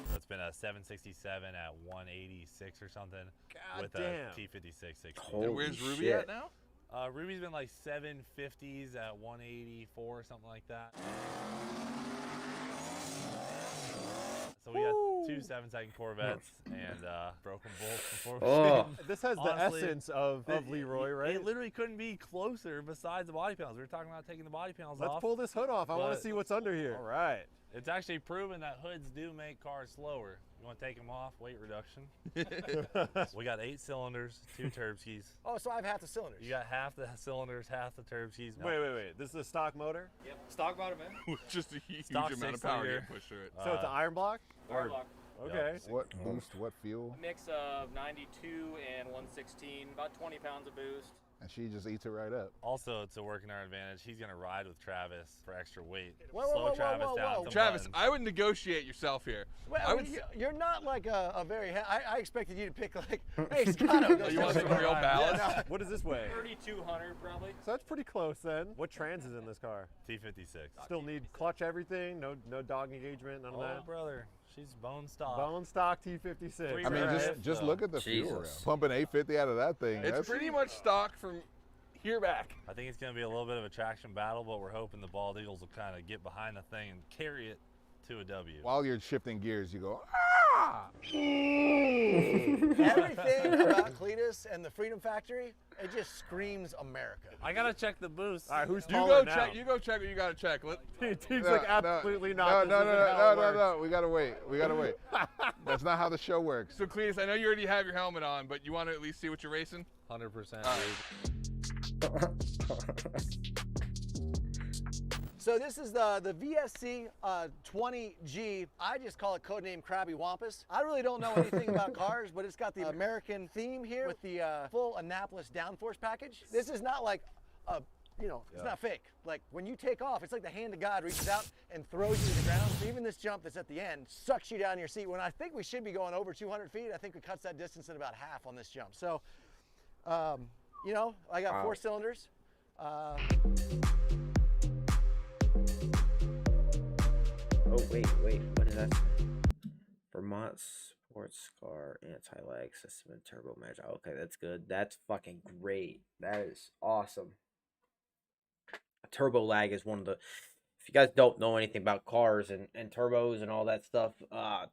So it's been a 767 at 186 or something with damn. a T56 6. Holy And where's Ruby shit. at now? Ruby's been like 750s at 184 or something like that. So we got 2 7-second Corvettes and broke them both before we Oh. This has Honestly, the essence of Leroy, right? It literally couldn't be closer besides the body panels. We were talking about taking the body panels Let's off. pull this hood off. I want to but- see what's under here. All right. It's actually proven that hoods do make cars slower. You want to take them off? Weight reduction. We got 8 cylinders, 2 turb skis. Oh, so I have half the cylinders. You got half the cylinders, half the turb skis. Wait. This is a stock motor? Yep. Stock motor, man. With just a huge Stock amount of 6 power liter. getting pushed through it. So it's an iron block? Iron block. Okay. What boost, what fuel? A mix of 92 and 116, about 20 pounds of boost. And she just eats it right up. Also, to work in our advantage, he's going to ride with Travis for extra weight. Whoa, Slow whoa, Travis whoa, down whoa. some Travis, buttons. I would negotiate yourself here. Well, I would. you're not like a very. I expected you to pick like, hey, Scott. Oh, you want some real ballast? What does this weigh? 3,200 probably. So that's pretty close then. What trans is in this car? T56. Still need clutch everything, no dog engagement, none of Oh, that. brother. She's bone stock. Bone stock T56. I mean, Right. just look at the fuel. Jesus. Pumping 850 out of that thing. It's that's pretty much stock from here back. I think it's going to be a little bit of a traction battle, but we're hoping the Bald Eagles will kind of get behind the thing and carry it to a W. while you're shifting gears, you go, ah! Everything about Cletus and the Freedom Factory, it just screams America. I got to check the boost. All right, who's You taller go now? check. You go check what you got to check. Team's like absolutely not. No, This isn't how it works. no. We gotta wait. That's not how the show works. So Cletus, I know you already have your helmet on, but you want to at least see what you're racing? 100%. So this is the VSC 20G. I just call it codename Krabby Wampus. I really don't know anything about cars, but it's got the American theme here with the full Annapolis downforce package. This is not like a, it's not fake. Like when you take off, it's like the hand of God reaches out and throws you to the ground. So even this jump that's at the end sucks you down your seat. When I think we should be going over 200 feet, I think we cuts that distance in about half on this jump. So, I got 4 cylinders. Oh, wait. What is that? Vermont Sports Car Anti-Lag System and Turbo Match. Okay, that's good. That's fucking great. That is awesome. Turbo lag is one of the... If you guys don't know anything about cars and turbos and all that stuff,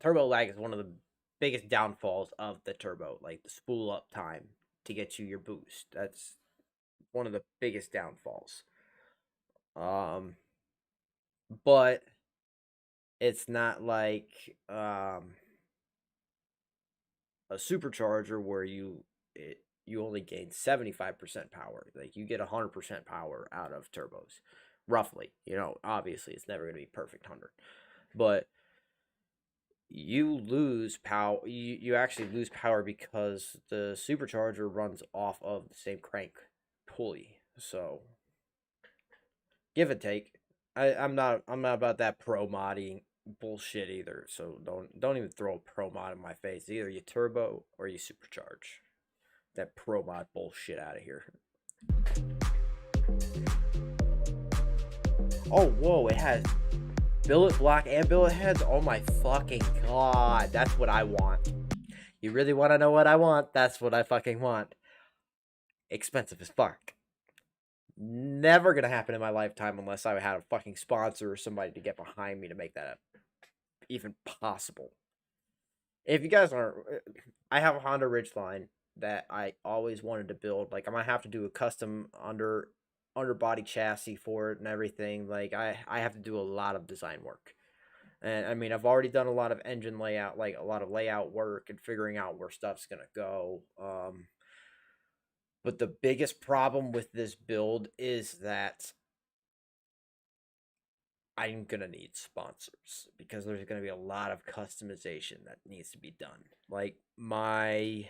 turbo lag is one of the biggest downfalls of the turbo. Like the spool up time to get you your boost. That's one of the biggest downfalls. But it's not like a supercharger where you only gain 75% power. Like you get 100% power out of turbos, roughly. Obviously it's never going to be perfect 100, but you lose power. You actually lose power because the supercharger runs off of the same crank pulley. So give and take. I'm not about that pro modding bullshit either. So don't even throw a pro mod in my face. Either you turbo or you supercharge. That pro mod bullshit out of here. Oh, whoa, it has billet block and billet heads. Oh my fucking god. That's what I want. You really want to know what I want? That's what I fucking want. Expensive as fuck. Never gonna happen in my lifetime unless I had a fucking sponsor or somebody to get behind me to make that even possible. If you guys aren't, I have a Honda Ridgeline that I always wanted to build. Like, I'm gonna have to do a custom underbody chassis for it and everything. Like, I have to do a lot of design work. And I mean, I've already done a lot of engine layout, like a lot of layout work and figuring out where stuff's gonna go. But the biggest problem with this build is that I'm gonna need sponsors because there's gonna be a lot of customization that needs to be done. Like, my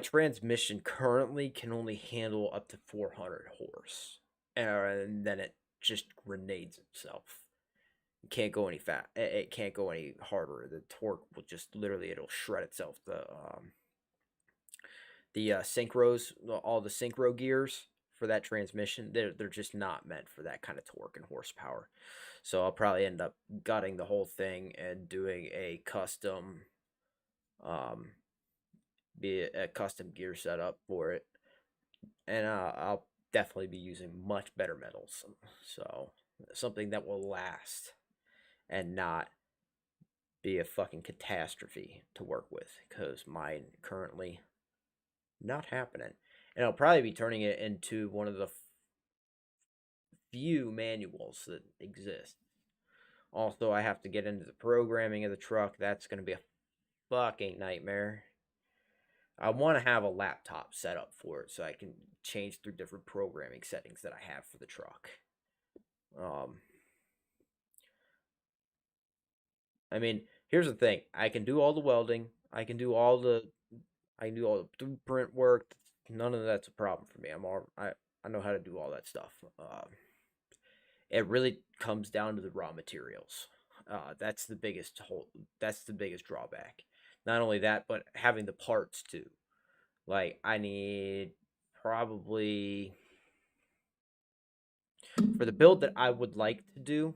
transmission currently can only handle up to 400 horse, and then it just grenades itself. It can't go any it can't go any harder. The torque will just literally, it'll shred itself. The synchros, all the synchro gears for that transmission, they're just not meant for that kind of torque and horsepower. So I'll probably end up gutting the whole thing and doing a custom gear setup for it, and I'll definitely be using much better metals, so something that will last and not be a fucking catastrophe to work with, because mine currently not happening. And I'll probably be turning it into one of the few manuals that exist. Also, I have to get into the programming of the truck. That's going to be a fucking nightmare. I want to have a laptop set up for it so I can change through different programming settings that I have for the truck. I mean, here's the thing. I can do all the welding. I can do all the blueprint work. None of that's a problem for me. I know how to do all that stuff. It really comes down to the raw materials. That's the biggest drawback. Not only that, but having the parts too. Like, I need probably, for the build that I would like to do,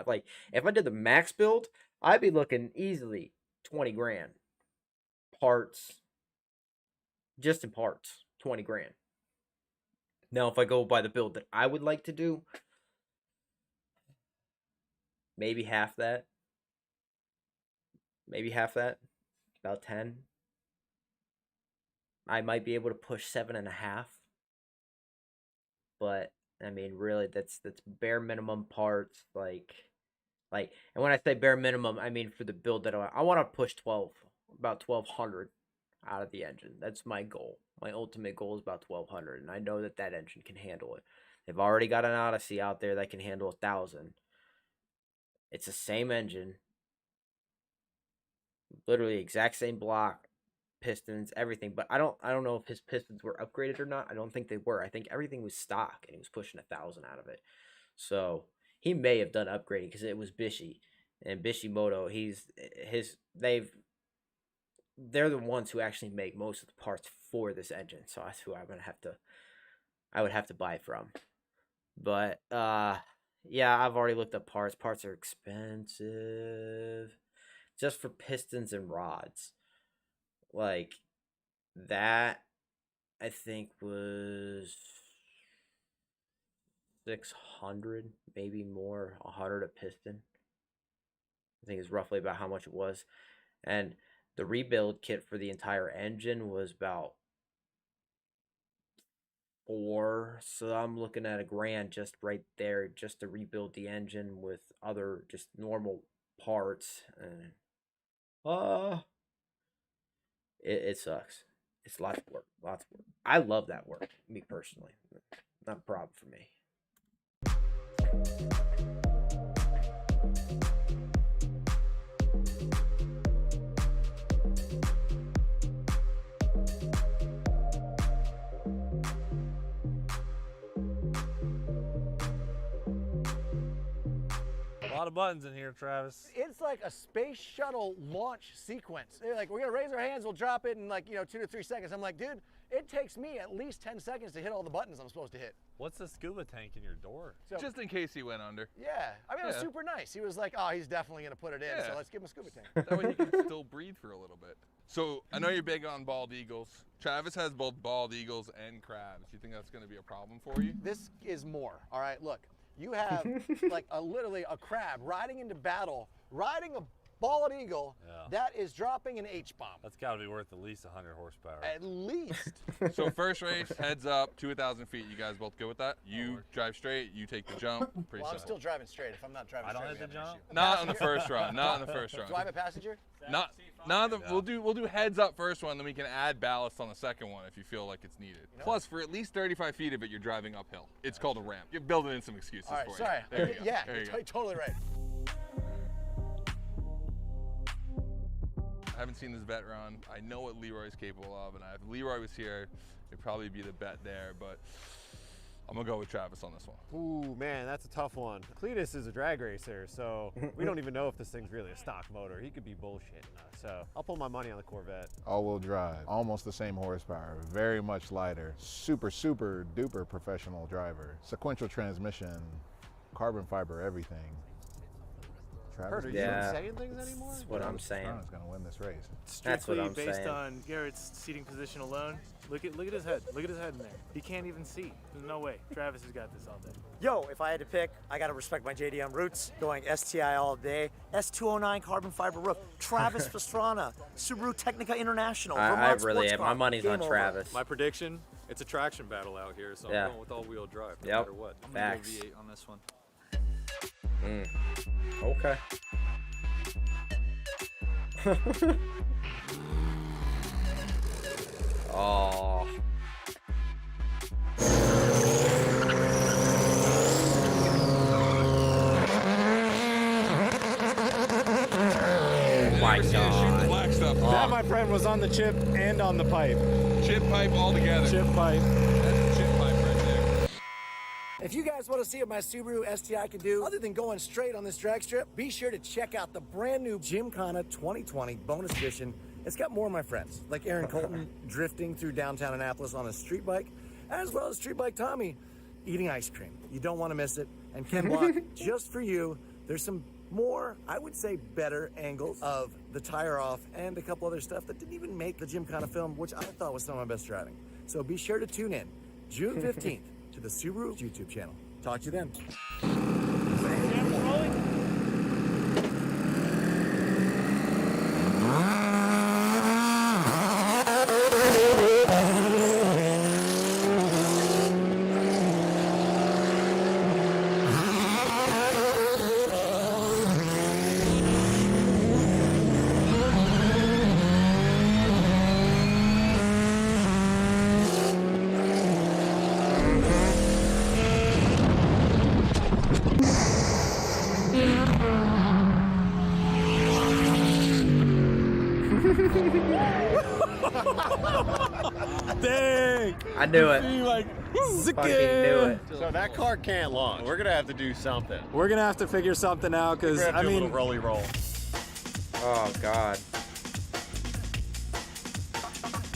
like, if I did the max build, I'd be looking easily 20 grand. Parts, just in parts, 20 grand. Now, if I go by the build that I would like to do, maybe half that. About 10. I might be able to push 7.5. But I mean, really, that's bare minimum parts. Like, and when I say bare minimum, I mean for the build that I want to push about 1,200 out of the engine. That's my goal. My ultimate goal is about 1,200, and I know that engine can handle it. They've already got an Odyssey out there that can handle 1,000. It's the same engine, literally exact same block, pistons, everything. But I don't know if his pistons were upgraded or not. I don't think they were. I think everything was stock, and he was pushing 1,000 out of it. So he may have done upgrading because it was Bishi, and Bishimoto. They're the ones who actually make most of the parts for this engine. So that's who I would have to buy from. But yeah, I've already looked up parts. Parts are expensive. Just for pistons and rods. Like, that, I think, was 600, maybe more, 100 a piston. I think is roughly about how much it was. And the rebuild kit for the entire engine was about 4, so I'm looking at $1,000 just right there, just to rebuild the engine with other just normal parts. And it sucks. It's lots of work. I love that work, me personally. Not a problem for me. lot of buttons in here, Travis. It's like a space shuttle launch sequence. They're like, we're gonna raise our hands, we'll drop it in like, 2 to 3 seconds. I'm like, dude, it takes me at least 10 seconds to hit all the buttons I'm supposed to hit. What's the scuba tank in your door? So, Just in case he went under. yeah, I mean, it was super nice. He was like, oh, he's definitely gonna put it in, so let's give him a scuba tank. That way he can still breathe for a little bit. So I know you're big on bald eagles. Travis has both bald eagles and crabs. You think that's gonna be a problem for you? This is more, all right? Look, you have like literally a crab riding into battle, riding a bald eagle that is dropping an H-bomb. That's got to be worth at least 100 horsepower. At least. So first race, heads up, to 1,000 feet. You guys both good with that? You drive straight, you take the jump. Pretty Well, I'm simple. still driving straight. If I'm not driving straight, I don't hit the jump? Not on the first run. Not on the first run. Do I have a passenger? We'll do heads up first one, then we can add ballast on the second one if you feel like it's needed. Plus, for at least 35 feet of it, you're driving uphill. It's called a ramp. You're building in some excuses All right, for sorry. you. There you go. Yeah, There you you're go. totally right. I haven't seen this vet run. I know what Leroy's capable of, and if Leroy was here, it'd probably be the bet there, but I'm gonna go with Travis on this one. Ooh, man, that's a tough one. Cletus is a drag racer, so we don't even know if this thing's really a stock motor. He could be bullshitting us, so I'll put my money on the Corvette. All-wheel drive, almost the same horsepower, very much lighter, super, super duper professional driver. Sequential transmission, carbon fiber, everything. Kurt, are you even saying things anymore? That's what I'm saying. Is going to win this race. That's what Strictly I'm based saying. on Garrett's seating position alone. Look at his head. Look at his head in there. He can't even see. There's no way. Travis has got this all day. Yo, if I had to pick, I gotta respect my JDM roots. Going STI all day. S209 carbon fiber roof. Travis Pastrana. Subaru Technica International. I Vermont really Sports am. Car. My money's on Game over. Travis. My prediction, it's a traction battle out here, so I'm going with all-wheel drive no matter what. I'm going to go V8 on this one. Okay. Oh. Oh my God. Black stuff. That, my friend, was on the chip and on the pipe. Chip pipe all together. Chip pipe. That's chip pipe right there. If you guys want to see what my Subaru STI can do, other than going straight on this drag strip, be sure to check out the brand new Gymkhana 2020 bonus edition. It's got more of my friends, like Aaron Colton drifting through downtown Annapolis on a street bike, as well as Street Bike Tommy eating ice cream. You don't want to miss it. And Ken Block, just for you, there's some more, I would say better angles of the tire off and a couple other stuff that didn't even make the Gymkhana film, which I thought was some of my best driving. So be sure to tune in June 15th to the Subaru YouTube channel. Talk to you then. Dang! I knew it. Fucking knew it. So that car can't launch. We're gonna have to do something. We're gonna have to figure something out because We're gonna have I to do a mean, little rolly roll. Oh God.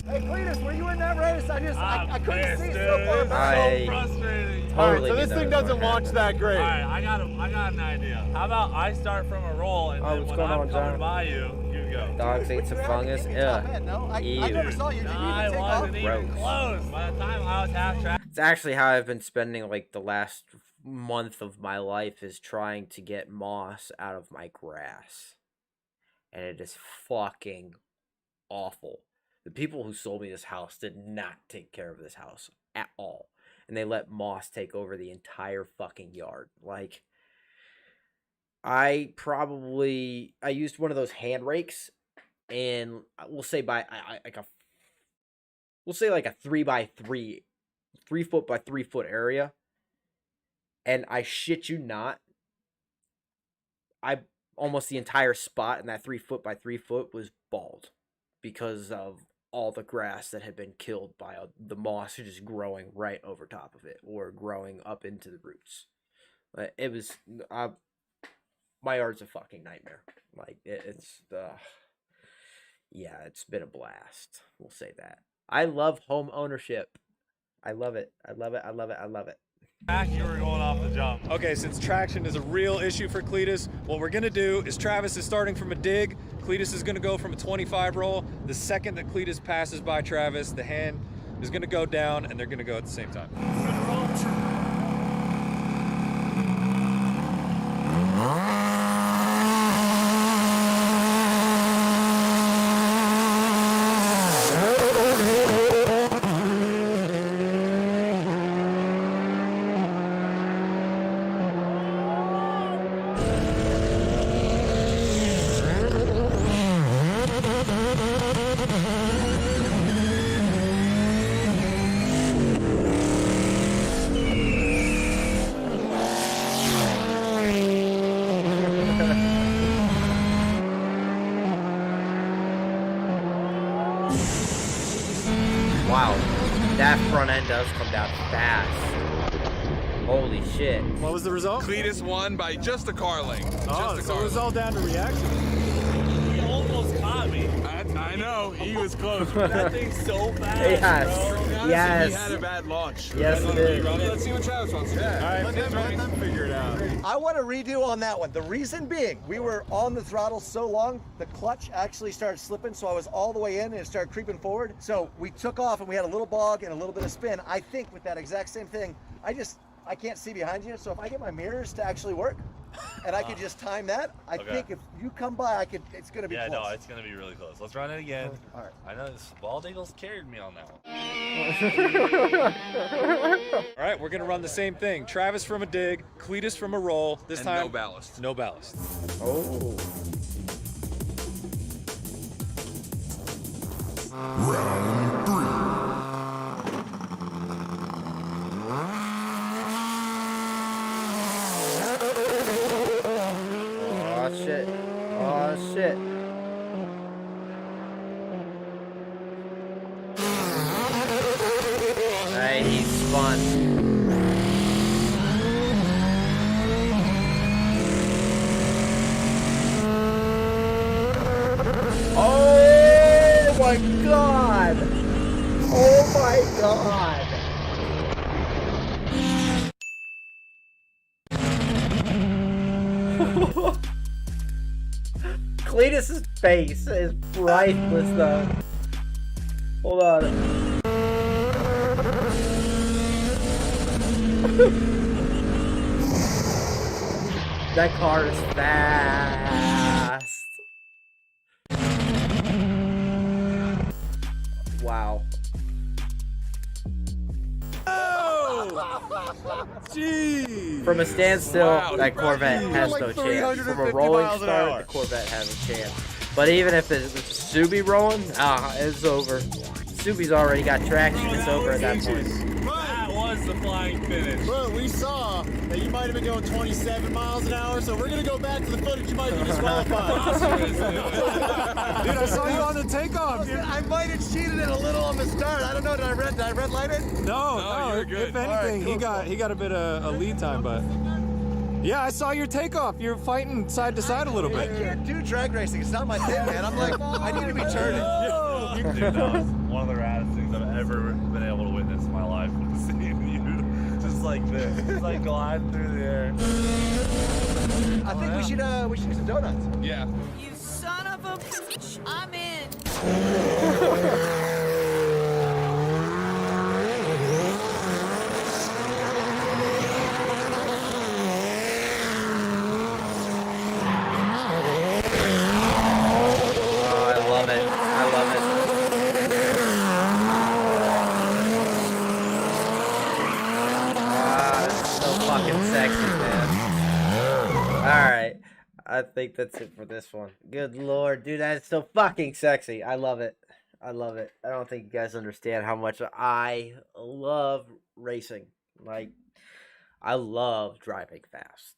Hey, Cletus, were you in that race? I couldn't see so far back. I frustrating. All right, totally so knew this that thing was gonna doesn't launch happen. that great. All right, I got an idea. How about I start from a roll, and then what's when going I'm on, coming John? by you go. Dogs ate some fungus. Yeah. No, I Ew. never saw you. Did you I even take off? wasn't even Gross. close. By the time I was half track. It's actually how I've been spending like the last month of my life is trying to get moss out of my grass. And it is fucking awful. The people who sold me this house did not take care of this house at all. And they let moss take over the entire fucking yard. Like, I used one of those hand rakes, and we'll say like a 3x3, 3 foot by 3 foot area. And I shit you not, almost the entire spot in that 3 foot by 3 foot was bald because of all the grass that had been killed by the moss just growing right over top of it or growing up into the roots. It was my yard's a fucking nightmare. Like it's yeah, it's been a blast. We'll say that. I love home ownership. I love it. I love it. I love it. I love it. You were going off the jump. Okay, since traction is a real issue for Cletus, what we're gonna do is Travis is starting from a dig. Cletus is gonna go from a 25 roll. The second that Cletus passes by Travis, the hand is gonna go down and they're gonna go at the same time. Wow, that front end does come down fast. Holy shit. What was the result? Cletus won by just a car length. Oh, so it was all down to reaction. He almost caught me. I know, he was close. That thing's so fast, Yes. bro. Yes. He had a bad launch. Yes, it did. Let's see what Travis wants to do. All right, Let them figure it out. I want to redo on that one. The reason being, we were on the throttle so long, the clutch actually started slipping, so I was all the way in and it started creeping forward. So we took off and we had a little bog and a little bit of spin. I think with that exact same thing, I can't see behind you, so if I get my mirrors to actually work, and I could just time that, I think if you come by, it's gonna be close. Yeah, no, it's gonna be really close. Let's run it again. All right. I know this bald eagles carried me on that one. All right, we're gonna run the same thing. Travis from a dig, Cletus from a roll. This And time, no ballast. No ballast. Oh. Oh shit. Oh shit. Hey, he spun. Oh my god! Oh my god! Cletus's face is priceless though. Hold on. That car is fast. Wow. Jeez. From a standstill, Wow, that Corvette has like no chance. From a 350 rolling miles an start, hour. the Corvette has a chance. But even if it's Subi rolling, it's over. Subi's already got traction. It's over at that point. That was the flying finish. But we saw that you might have been going 27 miles an hour, so we're gonna go back to the footage. You might be disqualified. Dude, I saw you on the takeoff. I might have cheated it a little on the start. I don't know. Did I red light it? No, you're good. if anything, All right, he got a bit of a lead time, but yeah, I saw your takeoff. You're fighting side to side a little I bit. can't do drag racing. It's not my thing, man. I'm like, I need to be turning. Dude, that was one of the raddest things I've ever been able to witness in my life. Seeing you just like this, just like gliding through the air. I think we should do some donuts. Yeah. You son of a bitch. I'm in. Oh, I love it. I love it. Ah, that's so fucking sexy, man. Alright. I think that's it for this one. Good lord, dude, that is so fucking sexy. I love it. I love it. I don't think you guys understand how much I love racing. Like, I love driving fast.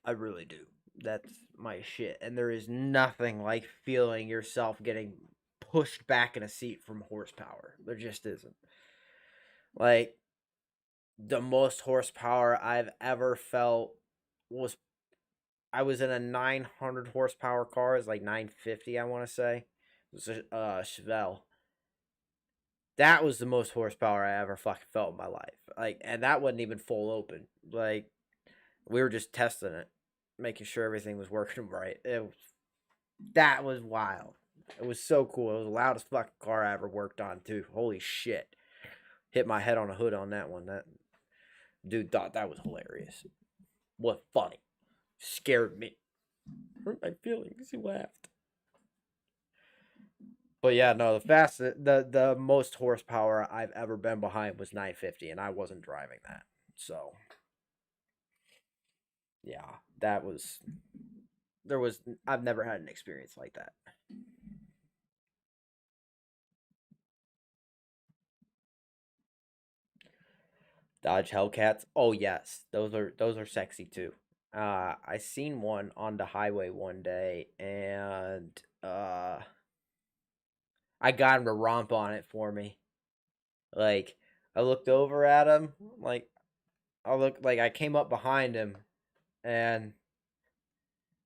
I really do. That's my shit. And there is nothing like feeling yourself getting pushed back in a seat from horsepower. There just isn't. Like, the most horsepower I've ever felt was I was in a 900 horsepower car. It's like 950, I want to say. It was a Chevelle. That was the most horsepower I ever fucking felt in my life. Like, and that wasn't even full open. Like, we were just testing it, making sure everything was working right. That was wild. It was so cool. It was the loudest fucking car I ever worked on, too. Holy shit. Hit my head on a hood on that one. That dude thought that was hilarious. What funny. Scared me. Hurt my feelings. He laughed. But yeah, no, the most horsepower I've ever been behind was 950, and I wasn't driving that. So yeah, I've never had an experience like that. Dodge Hellcats. Oh yes, those are sexy too. I seen one on the highway one day, and I got him to romp on it for me. Like, I looked over at him, like, I came up behind him, and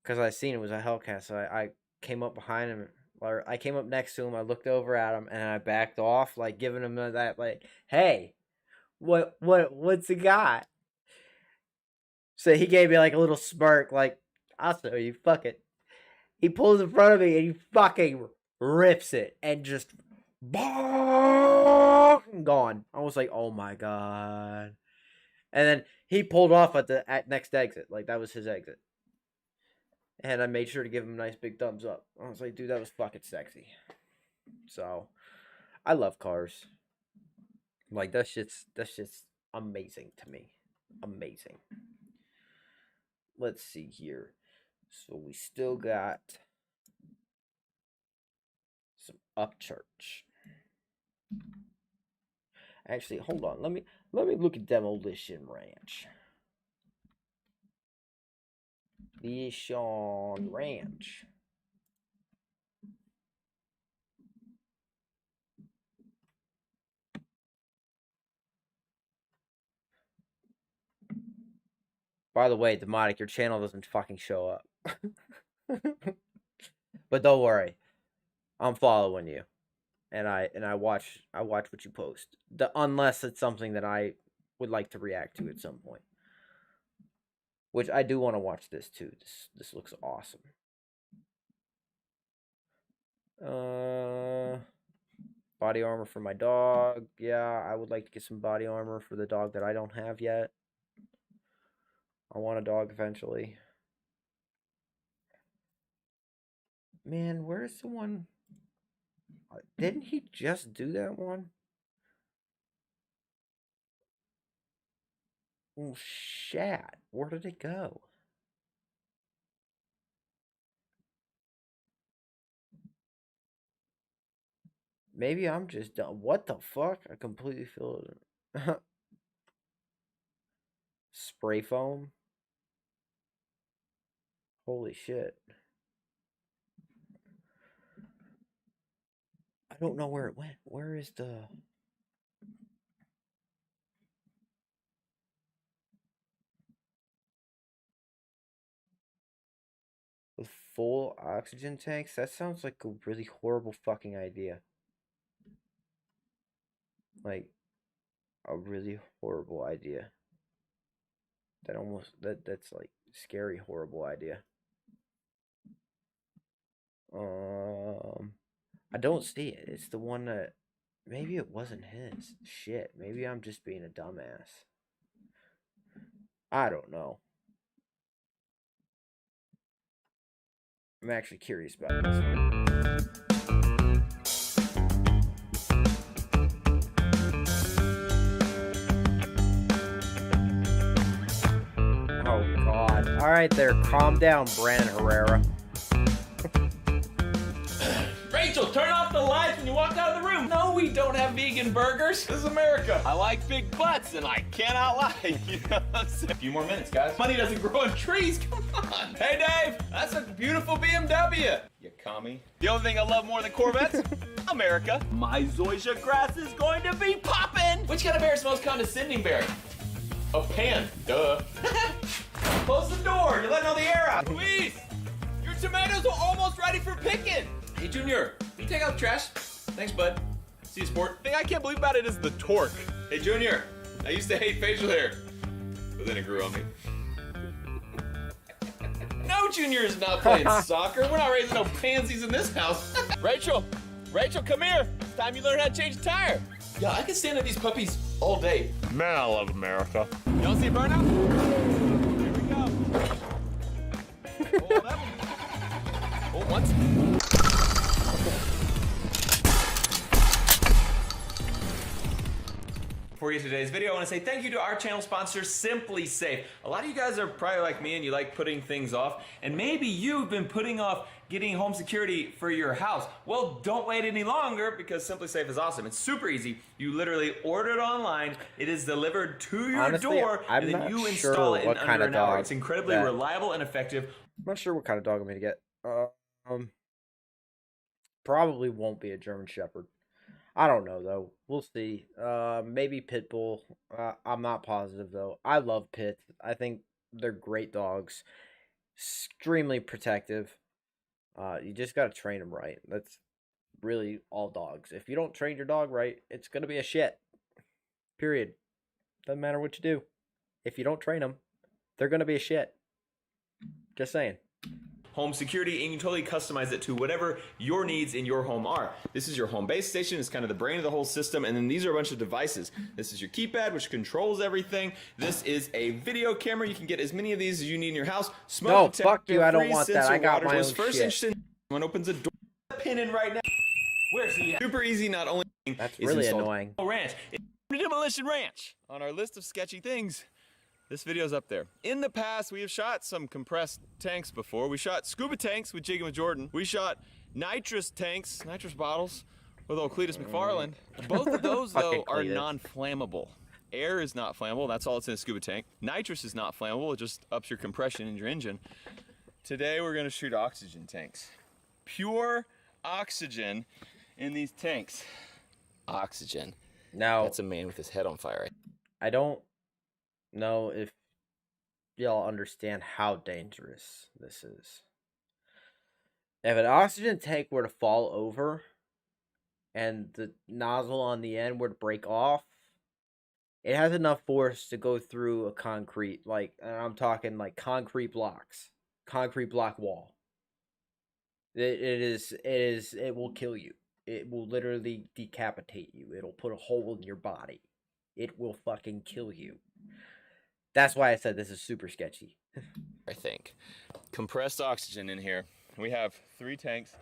because I seen it was a Hellcat, so I came up behind him, or I came up next to him, I looked over at him, and I backed off, like, giving him that, like, hey, what's he got? So he gave me, like, a little smirk, like, I'll show you, fuck it. He pulls in front of me, and he fucking rips it, and just gone. I was like, oh my god. And then he pulled off at next exit. Like, that was his exit. And I made sure to give him a nice big thumbs up. I was like, dude, that was fucking sexy. So, I love cars. Like, that's just amazing to me. Amazing. Let's see here. So, we still got some Upchurch. Actually, hold on. Let me look at Demolition Ranch. Demolition Ranch. By the way, Demonic, your channel doesn't fucking show up. But don't worry. I'm following you. And I watch what you post. Unless it's something that I would like to react to at some point. Which I do want to watch this too. This looks awesome. Body armor for my dog. Yeah, I would like to get some body armor for the dog that I don't have yet. I want a dog eventually. Man, where's the one? Didn't he just do that one? Oh, shat. Where did it go? Maybe I'm just dumb. What the fuck? I completely feel it. Spray foam? Holy shit. I don't know where it went. Where is the... With full oxygen tanks? That sounds like a really horrible fucking idea. Like, a really horrible idea. That's like, scary, horrible idea. I don't see it. It's the one that... Maybe it wasn't his. Shit. Maybe I'm just being a dumbass. I don't know. I'm actually curious about this one. Oh, God. Alright there. Calm down, Brandon Herrera. Rachel, turn off the lights when you walk out of the room. No, we don't have vegan burgers. This is America. I like big butts, and I cannot lie. You know what I'm saying? A few more minutes, guys. Money doesn't grow on trees. Come on. Hey, Dave, that's a beautiful BMW. You commie. The only thing I love more than Corvettes? America. My zoysia grass is going to be popping. Which kind of bear is the most condescending bear? A pan. Duh. Close the door. You're letting all the air out. Luis, your tomatoes are almost ready for picking. Hey, Junior, can you take out the trash? Thanks, bud. See you, sport. The thing I can't believe about it is the torque. Hey, Junior, I used to hate facial hair, but then it grew on me. No, Junior is not playing soccer. We're not raising no pansies in this house. Rachel, come here. It's time you learn how to change a tire. Yeah, I can stand at these puppies all day. Man, I love America. You don't see a burnout? Here we go. Hold up. Hold once. Before we get to today's video, I want to say thank you to our channel sponsor, Simply Safe. A lot of you guys are probably like me and you like putting things off, and maybe you've been putting off getting home security for your house. Well, don't wait any longer because Simply Safe is awesome. It's super easy. You literally order it online, it is delivered to your door, and then you install it in under an hour. It's incredibly reliable and effective. I'm not sure what kind of dog I'm gonna get. Probably won't be a German Shepherd. I don't know though. We'll see. Maybe Pit Bull. I'm not positive though. I love Pits. I think they're great dogs. Extremely protective. You just gotta train them right. That's really all dogs. If you don't train your dog right, it's gonna be a shit. Period. Doesn't matter what you do. If you don't train them, they're gonna be a shit. Just saying. Home security, and you can totally customize it to whatever your needs in your home are. This is your home base station. It's kind of the brain of the whole system, and then these are a bunch of devices. This is your keypad, which controls everything. This is a video camera. You can get as many of these as you need in your house. Smoke detector, fuck you. I don't want that. I got my own first shit. Someone opens a door, pin in right now. Where's he at? Super easy. Not only that's really annoying. Ranch. Demolition Ranch. On our list of sketchy things, this video's up there. In the past, we have shot some compressed tanks before. We shot scuba tanks with Jig and with Jordan. We shot nitrous tanks, nitrous bottles with old Cletus McFarland. Both of those, though, are non-flammable. Air is not flammable. That's all that's in a scuba tank. Nitrous is not flammable. It just ups your compression in your engine. Today, we're gonna shoot oxygen tanks. Pure oxygen in these tanks. Oxygen. Now, that's a man with his head on fire. I don't know if y'all understand how dangerous this is. If an oxygen tank were to fall over and the nozzle on the end were to break off, it has enough force to go through a concrete, like, I'm talking like concrete blocks, concrete block wall. It will kill you. It will literally decapitate you. It'll put a hole in your body. It will fucking kill you. That's why I said this is super sketchy. I think. Compressed oxygen in here. We have 3 tanks.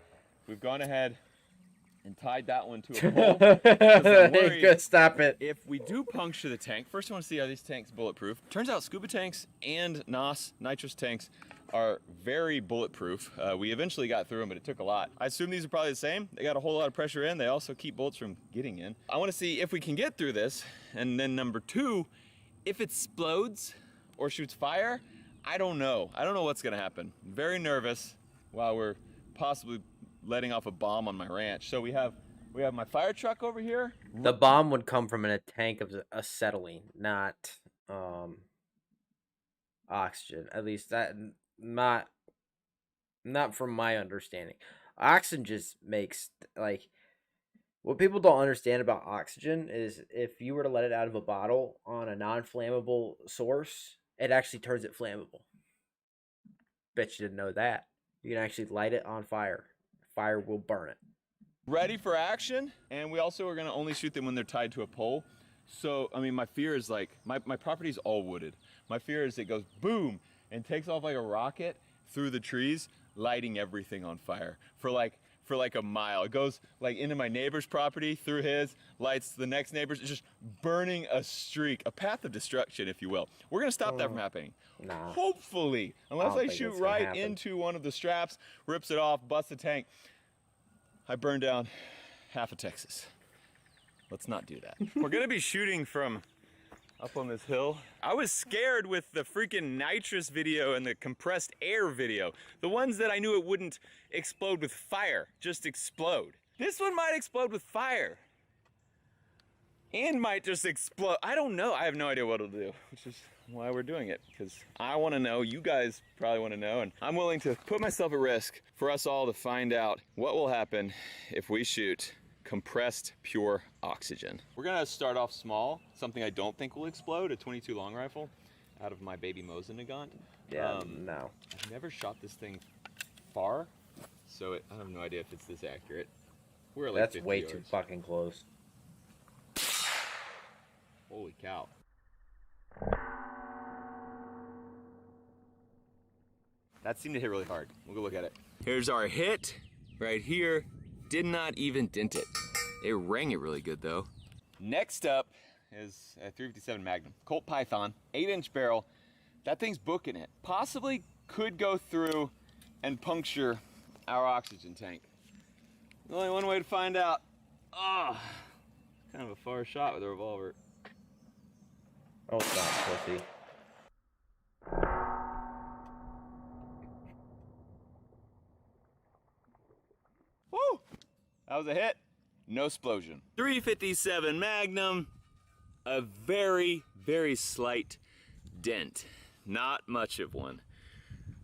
We've gone ahead and tied that one to a pole. Good, stop it. If we do puncture the tank, first I want to see, are these tanks bulletproof? Turns out scuba tanks and NOS, nitrous tanks, are very bulletproof. We eventually got through them, but it took a lot. I assume these are probably the same. They got a whole lot of pressure in. They also keep bullets from getting in. I want to see if we can get through this. And then number 2, if it explodes or shoots fire, I don't know. I don't know what's gonna happen. I'm very nervous while we're possibly letting off a bomb on my ranch. So we have my fire truck over here. The bomb would come from a tank of acetylene, not oxygen. At least that not from my understanding. Oxygen just makes, like, what people don't understand about oxygen is if you were to let it out of a bottle on a non-flammable source, it actually turns it flammable. Bet you didn't know that. You can actually light it on fire. Fire will burn it. Ready for action, and we also are gonna only shoot them when they're tied to a pole. So, I mean, my fear is like, my property's all wooded. My fear is it goes boom and takes off like a rocket through the trees, lighting everything on fire for like a mile. It goes like into my neighbor's property, through his, lights the next neighbor's. It's just burning a streak, a path of destruction, if you will. We're gonna stop that from happening. Nah. Hopefully, unless I shoot right into one of the straps, rips it off, busts the tank. I burn down half of Texas. Let's not do that. We're gonna be shooting from up on this hill. I was scared with the freaking nitrous video and the compressed air video. The ones that I knew it wouldn't explode with fire, just explode. This one might explode with fire. And might just explode. I don't know. I have no idea what it'll do. why we're doing it, because I want to know, you guys probably want to know, and I'm willing to put myself at risk for us all to find out what will happen if we shoot compressed pure oxygen. We're gonna start off small, something I don't think will explode, a 22 long rifle out of my baby Mosin Nagant. Yeah, no. I've never shot this thing far, so I have no idea if it's this accurate. We're at like That's 50 way yards. too fucking close. Holy cow. That seemed to hit really hard. We'll go look at it. Here's our hit right here. Did not even dent it. It rang it really good though. Next up is a 357 Magnum. Colt Python, 8-inch barrel. That thing's booking it. Possibly could go through and puncture our oxygen tank. There's only one way to find out. Oh, kind of a far shot with a revolver. Oh, it's not, pussy. Woo! That was a hit. No explosion. 357 Magnum. A very, very slight dent. Not much of one.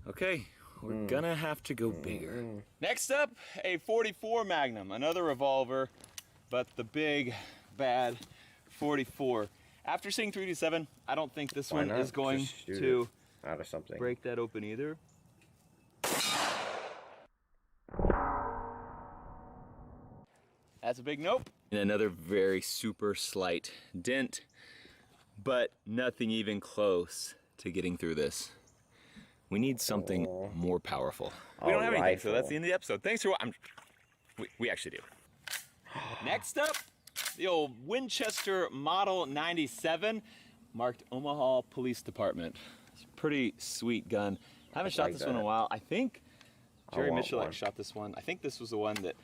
Okay, we're gonna have to go bigger. Next up, a 44 Magnum. Another revolver, but the big, bad 44. After seeing 357, I don't think this one is going to out of something. Break that open either. That's a big nope. And another very super slight dent, but nothing even close to getting through this. We need something more powerful. We don't have anything, so that's the end of the episode. Thanks for watching. We actually do. Next up, the old Winchester Model 97, marked Omaha Police Department. It's a pretty sweet gun. I haven't shot this one in a while. I think Jerry Michalek shot this one. I think this was the one that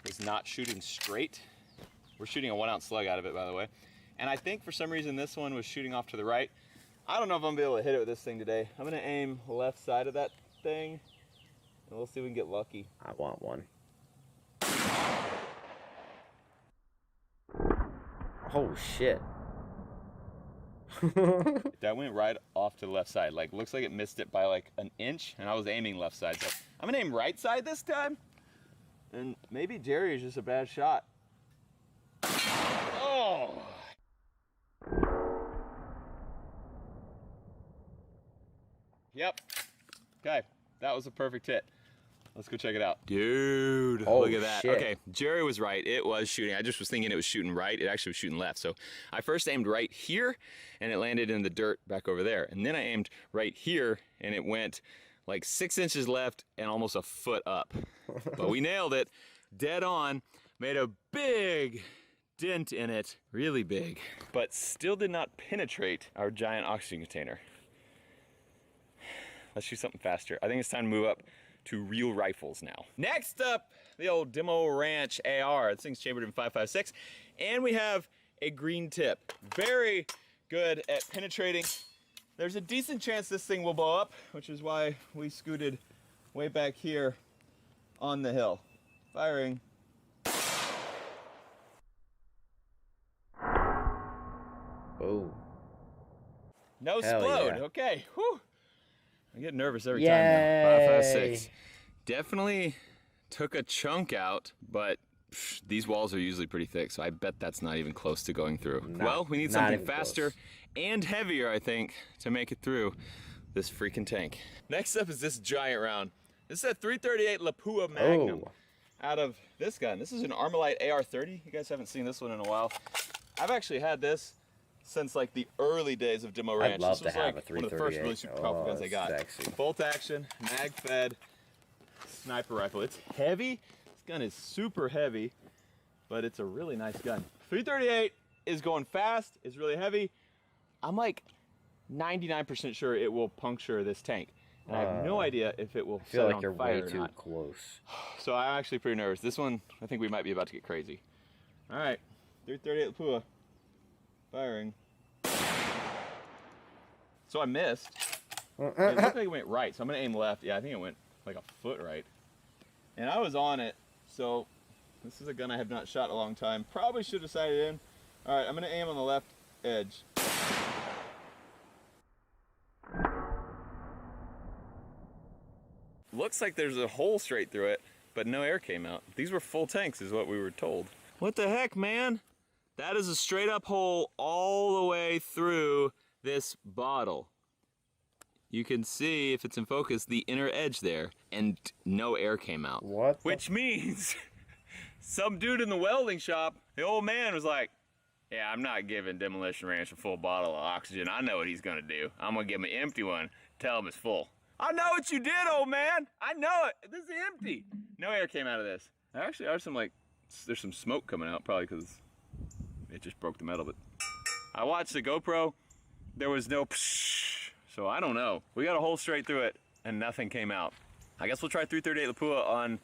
was not shooting straight. We're shooting a 1-ounce slug out of it, by the way. And I think for some reason this one was shooting off to the right. I don't know if I'm gonna be able to hit it with this thing today. I'm gonna aim left side of that thing, and we'll see if we can get lucky. I want one. Oh shit. That went right off to the left side. Like, looks like it missed it by like an inch, and I was aiming left side. So I'm gonna aim right side this time. And maybe Jerry is just a bad shot. Oh! Yep. Okay, that was a perfect hit. Let's go check it out. Dude, look at that. Shit. Okay, Jerry was right. It was shooting. I just was thinking it was shooting right. It actually was shooting left. So I first aimed right here, and it landed in the dirt back over there. And then I aimed right here, and it went like 6 inches left and almost a foot up. But we nailed it. Dead on. Made a big dent in it. Really big. But still did not penetrate our giant oxygen container. Let's shoot something faster. I think it's time to move up to real rifles now. Next up, the old Demo Ranch AR. This thing's chambered in 5.56. And we have a green tip. Very good at penetrating. There's a decent chance this thing will blow up, which is why we scooted way back here on the hill. Firing. Oh. No Hell explode. yeah. Okay. Whew. I get nervous every Yay. time now. 5.56. Definitely took a chunk out, but these walls are usually pretty thick, so I bet that's not even close to going through. Well, we need something faster and heavier, I think, to make it through this freaking tank. Next up is this giant round. This is a 338 Lapua Magnum out of this gun. This is an Armalite AR-30. You guys haven't seen this one in a while. I've actually had this since like the early days of Demo Ranch. I'd love this was to have like a one of the first really 338. super powerful guns I got. Sexy. Bolt action, mag fed, sniper rifle. It's heavy. This gun is super heavy, but it's a really nice gun. 338 is going fast. It's really heavy. I'm like 99% sure it will puncture this tank. And I have no idea if it will I feel set like on you're fire way or too not. close. So I'm actually pretty nervous. This one, I think we might be about to get crazy. All right, 338 Lapua, firing. So I missed. It looked like it went right, so I'm gonna aim left. Yeah, I think it went like a foot right. And I was on it, so this is a gun I have not shot in a long time. Probably should have sighted in. All right, I'm gonna aim on the left edge. looks like there's a hole straight through it, but no air came out. These were full tanks is what we were told. What the heck, man? That is a straight up hole all the way through this bottle. You can see, if it's in focus, the inner edge there, and no air came out. What? Which means some dude in the welding shop, the old man was like, yeah, I'm not giving Demolition Ranch a full bottle of oxygen. I know what he's gonna do. I'm gonna give him an empty one, tell him it's full. I know what you did, old man. I know it. This is empty. No air came out of this. There actually are some, like, there's some smoke coming out, probably because it just broke the metal, but I watched the GoPro. There was no psh, so I don't know. We got a hole straight through it and nothing came out. I guess we'll try 338 Lapua on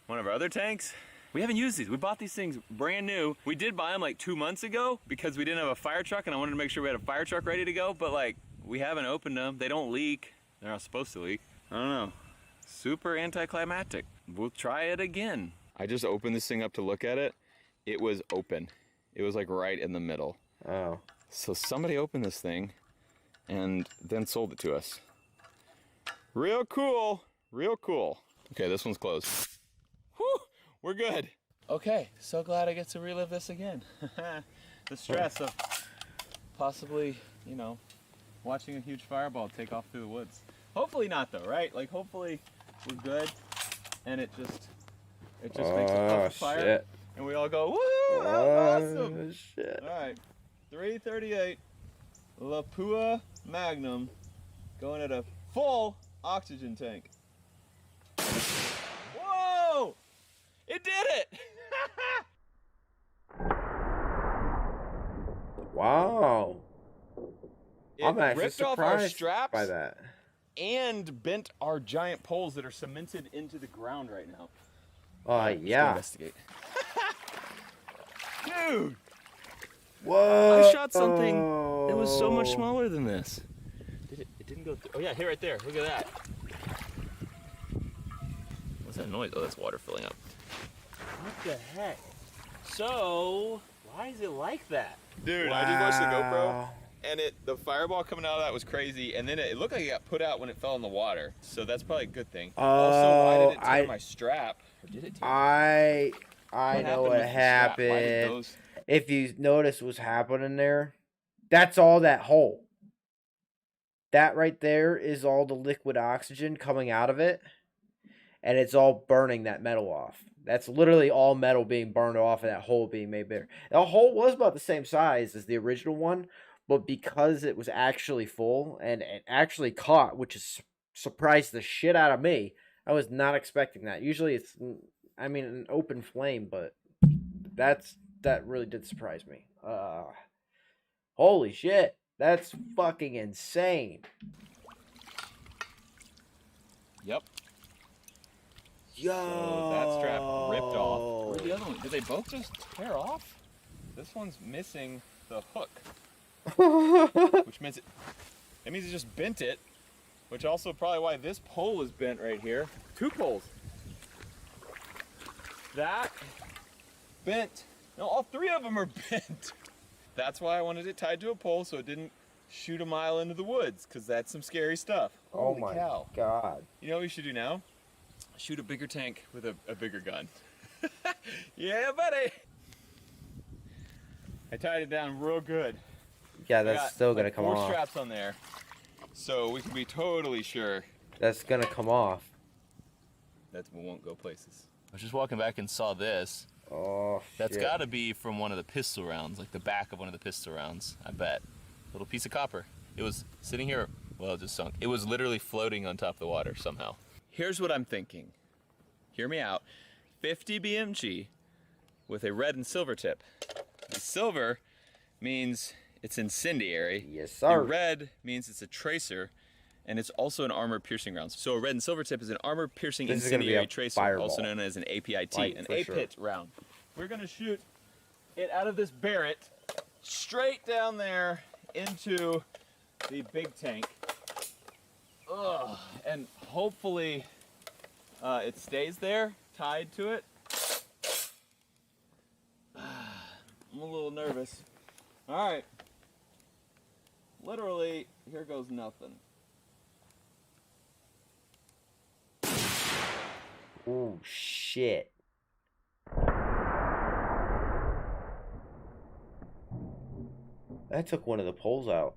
one of our other tanks. We haven't used these. We bought these things brand new. We did buy them like 2 months ago because we didn't have a fire truck and I wanted to make sure we had a fire truck ready to go, but like, we haven't opened them. They don't leak. They're not supposed to leak. I don't know. Super anticlimactic. We'll try it again. I just opened this thing up to look at it. It was open. It was like right in the middle. Oh. So somebody opened this thing and then sold it to us. Real cool, real cool. Okay, this one's closed. Whew, we're good. Okay, so glad I get to relive this again. The stress of possibly, you know, watching a huge fireball take off through the woods. Hopefully not though, right? Like hopefully we're good and it just makes a puff of fire. Shit. And we all go, woo, that was awesome. Shit. All right, 338 Lapua Magnum going at a full oxygen tank. Whoa! It did it! Wow. I'm It actually ripped off our surprised straps by that. and bent our giant poles that are cemented into the ground right now. Yeah. Let's go investigate. Dude! Whoa! I shot something that was so much smaller than this. It didn't go through. Oh yeah, here, right there. Look at that. What's that noise? Oh, that's water filling up. What the heck? So, why is it like that? Dude, I just watched the GoPro, and the fireball coming out of that was crazy, and then it looked like it got put out when it fell in the water, so that's probably a good thing. Also, why did it tear my strap? Or did it tear I know what happened. If you notice what's happening there, that's all that hole. That right there is all the liquid oxygen coming out of it, and it's all burning that metal off. That's literally all metal being burned off and that hole being made bigger. The hole was about the same size as the original one, but because it was actually full and it actually caught, which is surprised the shit out of me. I was not expecting that. Usually it's, I mean, an open flame, but that really did surprise me. Holy shit. That's fucking insane. Yep. Yo. So that strap ripped off. Where'd the other one? Did they both just tear off? This one's missing the hook. Which means it means it just bent it. Which also probably why this pole is bent right here. Two poles. That bent. No, all three of them are bent. That's why I wanted it tied to a pole so it didn't shoot a mile into the woods, because that's some scary stuff. Oh Holy my cow. God. You know what we should do now? Shoot a bigger tank with a bigger gun. Yeah, buddy. I tied it down real good. Yeah, that's still gonna come four off. straps on there, so we can be totally sure That's gonna come off. that we won't go places. I was just walking back and saw this. Oh, That's shit. got to be from one of the pistol rounds, like the back of one of the pistol rounds, I bet. Little piece of copper. It was sitting here, well, it just sunk. It was literally floating on top of the water somehow. Here's what I'm thinking. Hear me out. 50 BMG with a red and silver tip. The silver means it's incendiary. Yes, sir. The red means it's a tracer, and it's also an armor-piercing round. So a red and silver tip is an armor-piercing This is gonna be a incendiary tracer, fireball. also known as an APIT, Like, an for APIT round. We're gonna shoot it out of this Barrett straight down there into the big tank. Ugh. And hopefully it stays there, tied to it. I'm a little nervous. All right. Literally, here goes nothing. shit. That took one of the poles out.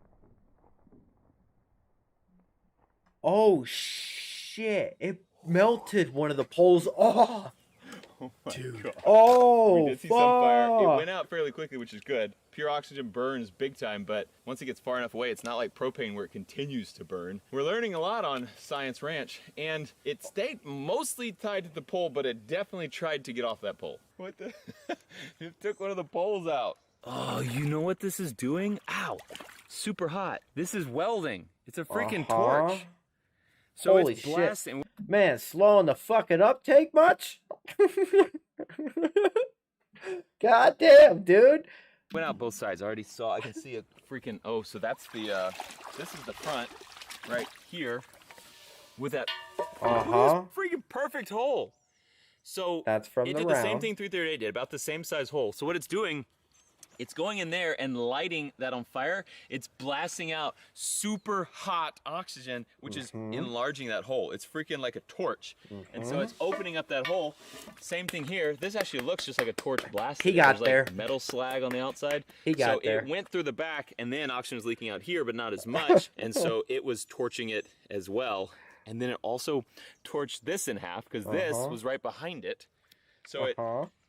Oh shit! It melted one of the poles off. Oh my God. Oh, we did see some fire. It went out fairly quickly, which is good. Pure oxygen burns big time, but once it gets far enough away, it's not like propane where it continues to burn. We're learning a lot on Science Ranch, and it stayed mostly tied to the pole, but it definitely tried to get off that pole. What the? It took one of the poles out. Oh, you know what this is doing? Ow! Super hot. This is welding. It's a freaking torch. So Holy it's blasting. shit. Man, slowing the fucking uptake much? God damn, dude. Went out both sides. I already saw. I can see a freaking. Oh, so that's the. This is the front, right here, with that. Look at this freaking perfect hole. So that's from it the did round. the same thing 338 did, about the same size hole. So what it's doing, it's going in there and lighting that on fire. It's blasting out super hot oxygen, which is enlarging that hole. It's freaking like a torch. And so it's opening up that hole. Same thing here. This actually looks just like a torch blasted. He got There's there. Like metal slag on the outside. He got there. So it went through the back, and then oxygen was leaking out here, but not as much. And so it was torching it as well. And then it also torched this in half, because this was right behind it. So it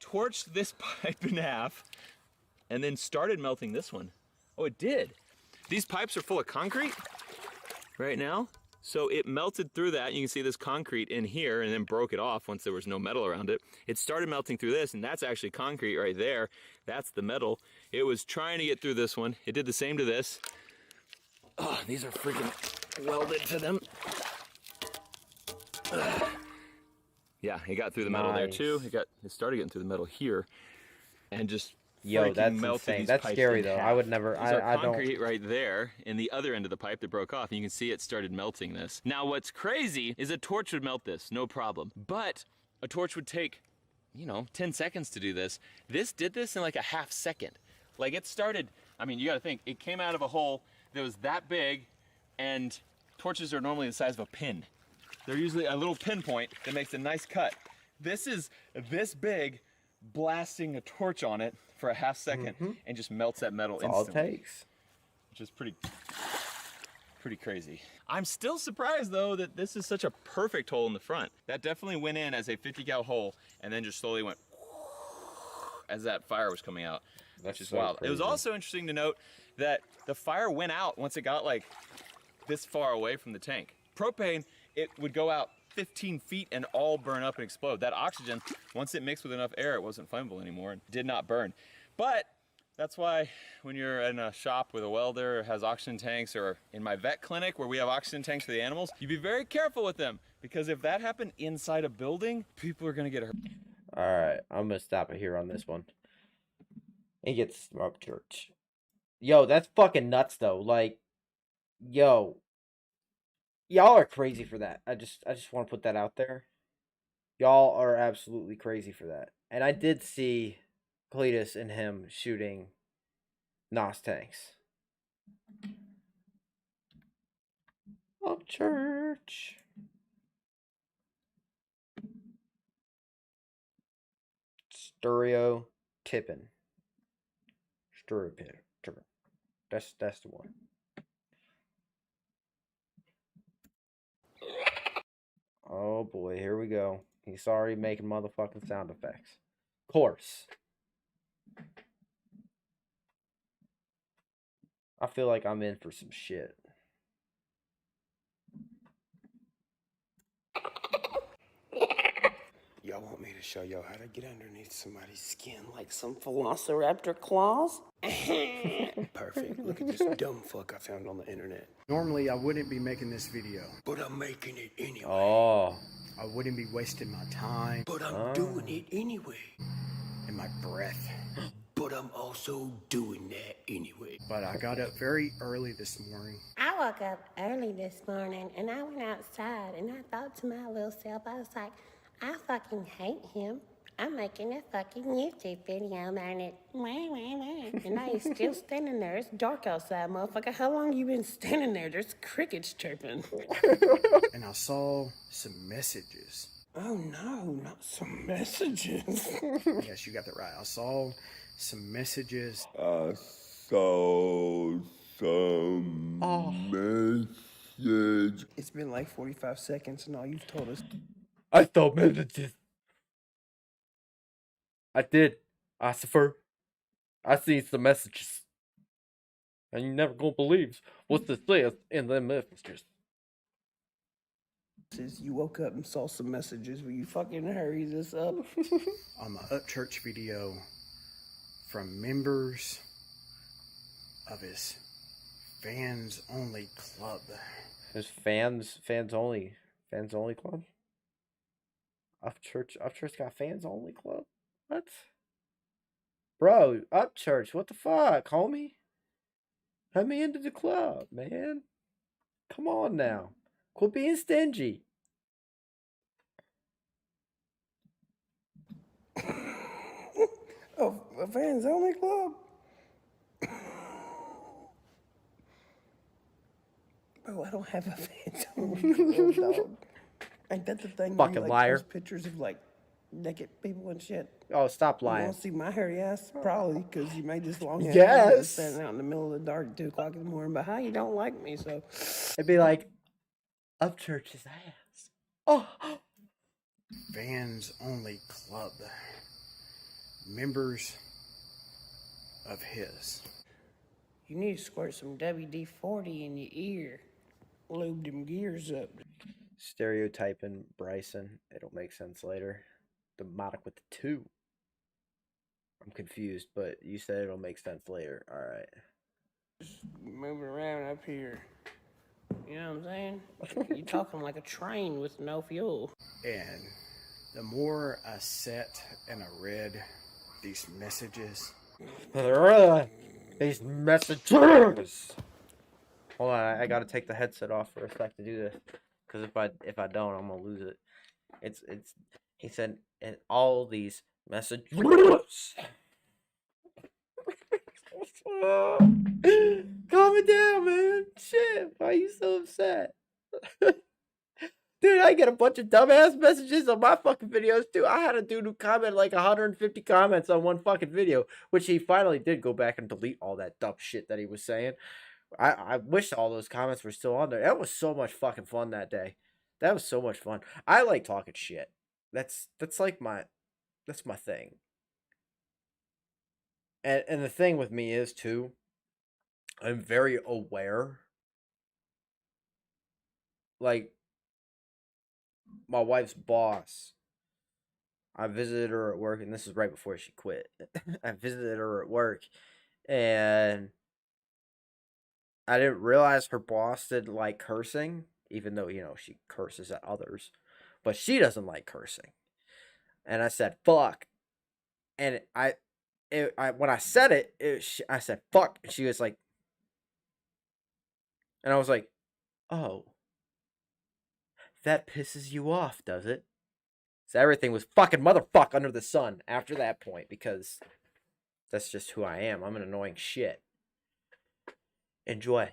torched this pipe in half, and then started melting this one. Oh, it did. These pipes are full of concrete right now. So it melted through that. You can see this concrete in here and then broke it off once there was no metal around it. It started melting through this, and that's actually concrete right there. That's the metal. It was trying to get through this one. It did the same to this. Oh, these are freaking welded to them. Yeah, it got through the metal there too. It started getting through the metal here, and just that's melted insane. these That's pipes scary in though. half. I would never. These are I don't. concrete right there, and the other end of the pipe that broke off. And you can see it started melting this. Now, what's crazy is a torch would melt this, no problem. But a torch would take, 10 seconds to do this. This did this in like a half second. Like it started. I mean, you got to think. It came out of a hole that was that big, and torches are normally the size of a pin. They're usually a little pinpoint that makes a nice cut. This is this big, blasting a torch on it for a half second and just melts that metal That's all instantly. it takes. Which is pretty crazy. I'm still surprised though that this is such a perfect hole in the front. That definitely went in as a 50 cal hole and then just slowly went as that fire was coming out. That's just wild. It was also interesting to note that the fire went out once it got like this far away from the tank. Propane, it would go out 15 feet and all burn up and explode. That oxygen, once it mixed with enough air, it wasn't flammable anymore and did not burn. But that's why when you're in a shop with a welder or has oxygen tanks, or in my vet clinic where we have oxygen tanks for the animals, you be very careful with them, because if that happened inside a building, people are gonna get hurt. All right, I'm gonna stop it here on this one. And get Upchurch. Yo, that's fucking nuts though. Like, yo, y'all are crazy for that. I just want to put that out there. Y'all are absolutely crazy for that. And I did see Cletus and him shooting NOS tanks. Upchurch. Stereo tipping. Stereo tipping. That's the one. Oh boy, here we go. He's already making motherfucking sound effects. Of course. I feel like I'm in for some shit. Y'all want me to show y'all how to get underneath somebody's skin like some velociraptor claws? Perfect. Look at this dumb fuck I found on the internet. Normally, I wouldn't be making this video. But I'm making it anyway. Oh. I wouldn't be wasting my time. But I'm doing it anyway. And my breath. But I'm also doing that anyway. But I got up very early this morning. I woke up early this morning and I went outside and I thought to my little self, I was like, I fucking hate him. I'm making a fucking YouTube video about it. And I ain't still standing there. It's dark outside, motherfucker. How long you been standing there? There's crickets chirping. And I saw some messages. Oh no, not some messages. Yes, you got that right. I saw some messages. I saw some message. It's been like 45 seconds and all you've told us. I saw messages. I did. Ossifer. I seen some messages. And you never gonna believe what this says in them messages. You woke up and saw some messages. Will you fucking hurry this up? On the Upchurch video from members of his fans only club. His fans only club? Upchurch got fans only club? What? Bro, Upchurch, what the fuck, homie? Let me into the club, man. Come on now. Quit being stingy. Oh, a fans only club? Bro, I don't have a fans only club, dog. Ain't that the thing? Fucking where you, liar. post pictures of like naked people and shit. Oh, stop You lying. want to see my hairy ass? Probably, because you made this long ass Yes. video standing out in the middle of the dark at 2 o'clock in the morning. But how you don't like me? So It'd be like Upchurch's ass. Oh. Fans only club. Members of his. you need to squirt some WD-40 in your ear. Lube them gears up. Stereotyping Bryson. It'll make sense later. Demotic with the 2. I'm confused, but you said it'll make sense later. Alright. Just moving around up here. You know what I'm saying? You're talking like a train with no fuel. And the more I sat and I read these messages, These messages. Hold on, I gotta take the headset off for a sec to do this. Because if I don't, I'm gonna lose it. It's he said, and all these messages. Calm it down, man. Shit, why are you so upset? Dude, I get a bunch of dumbass messages on my fucking videos too. I had a dude who commented like 150 comments on one fucking video, which he finally did go back and delete all that dumb shit that he was saying. I wish all those comments were still on there. That was so much fucking fun that day. That was so much fun. I like talking shit. That's like that's my thing. And the thing with me is too, I'm very aware. Like my wife's boss, I visited her at work, and this is right before she quit. I visited her at work, and I didn't realize her boss didn't like cursing, even though, she curses at others. But she doesn't like cursing. And I said, fuck. And when I said it, I said, fuck. And she was like, and I was like, oh. That pisses you off, does it? So everything was fucking motherfuck under the sun after that point, because that's just who I am. I'm an annoying shit. Enjoy.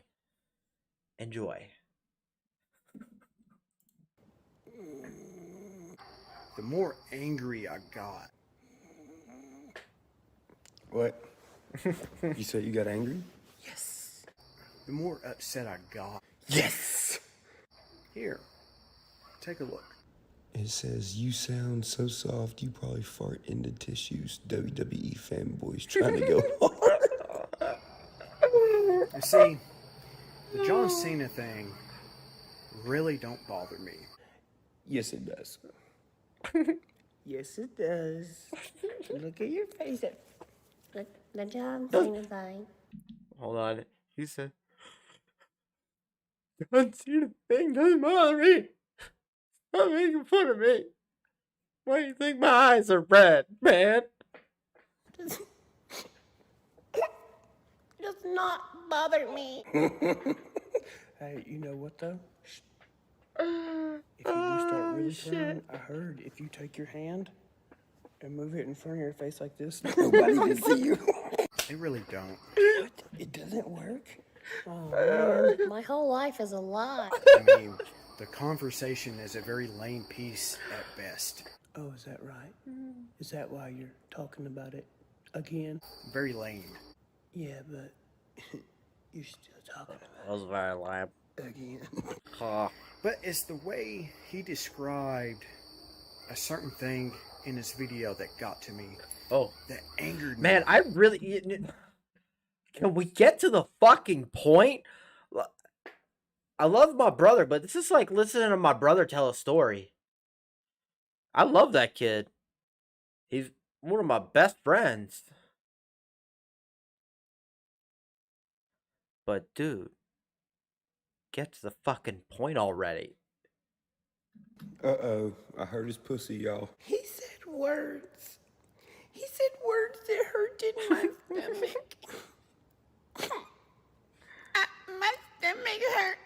the more angry I got. What? You said you got angry? Yes. The more upset I got. Yes! Here, take a look. It says, you sound so soft, you probably fart into tissues. WWE fanboys trying to go hard. You see, the John Cena thing really don't bother me. Yes, it does. Yes, it does. Look at your face. The John Cena thing. Hold on. He said, John Cena thing doesn't bother me. Stop making fun of me. Why do you think my eyes are red, man? Does not bother me. Hey, you know what though? If you do start really crying, I heard if you take your hand and move it in front of your face like this, nobody can see you. They really don't. What? It doesn't work? Oh, man. My whole life is a lie. I mean, The conversation is a very lame piece at best. Oh, is that right? Is that why you're talking about it again? Very lame. Yeah, but you're still talking about That was very lame. it again. But it's the way he described a certain thing in his video that got to me. Oh. That angered me. Man, I really... Can we get to the fucking point? I love my brother, but this is like listening to my brother tell a story. I love that kid. He's one of my best friends. But dude, get to the fucking point already. Uh-oh, I heard his pussy, y'all. He said words. He said words that hurt in my stomach. My stomach hurt.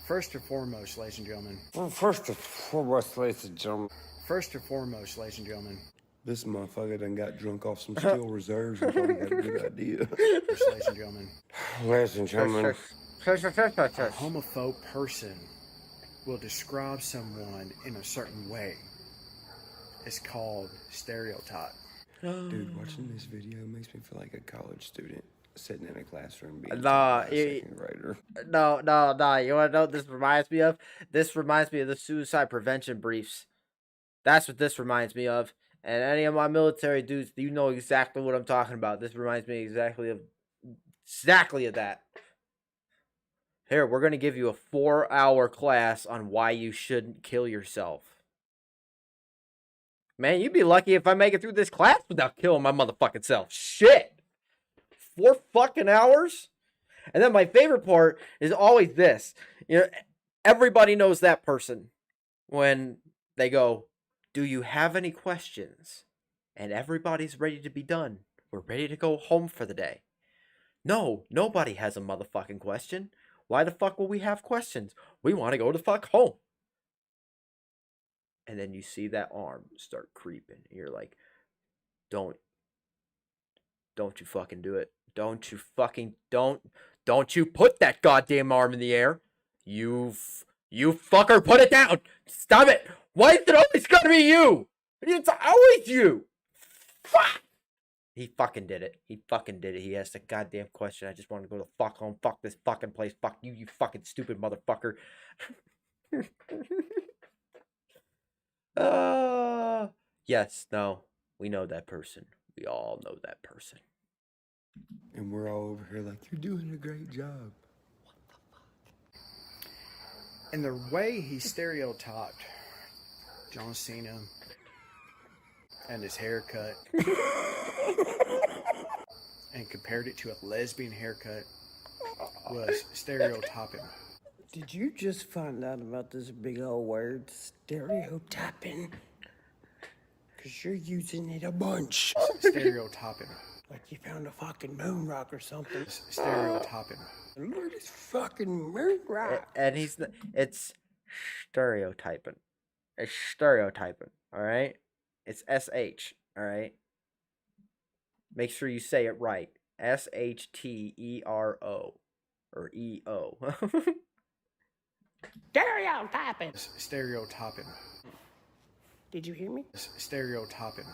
First and foremost, ladies and gentlemen. First and foremost, ladies and gentlemen. First and foremost, ladies and gentlemen. This motherfucker done got drunk off some steel reserves and probably got a good idea. First, ladies and gentlemen. Ladies and gentlemen. A homophobe person will describe someone in a certain way. It's called stereotype. Dude, watching this video makes me feel like a college student sitting in a classroom being Nah, second grader. No. You want to know what this reminds me of? This reminds me of the suicide prevention briefs. That's what this reminds me of. And any of my military dudes, you know exactly what I'm talking about. This reminds me exactly of that. Here, we're going to give you a 4-hour class on why you shouldn't kill yourself. Man, you'd be lucky if I make it through this class without killing my motherfucking self. Shit! 4 fucking hours? And then my favorite part is always this. You know, everybody knows that person when they go, "Do you have any questions?" And everybody's ready to be done. We're ready to go home for the day. No, nobody has a motherfucking question. Why the fuck will we have questions? We want to go to fuck home. And then you see that arm start creeping. And you're like, don't you fucking do it. Don't you put that goddamn arm in the air. You fucker, put it down. Stop it. Why is it always gotta be you? It's always you. Fuck. He fucking did it. He asked a goddamn question. I just want to go to fuck home. Fuck this fucking place. Fuck you, you fucking stupid motherfucker. Yes, no. We know that person. We all know that person. And we're all over here like, you're doing a great job. And the way he stereotyped John Cena and his haircut and compared it to a lesbian haircut was stereotyping. Did you just find out about this big old word, stereotyping? Because you're using it a bunch. Stereotyping. Like you found a fucking moon rock or something. Stereotyping. Look at this fucking moon rock. And it's stereotyping. It's stereotyping, alright? It's SH, alright? Make sure you say it right. SHTERO. Or EO. Stereotyping. Stereotyping. Did you hear me? Stereotyping.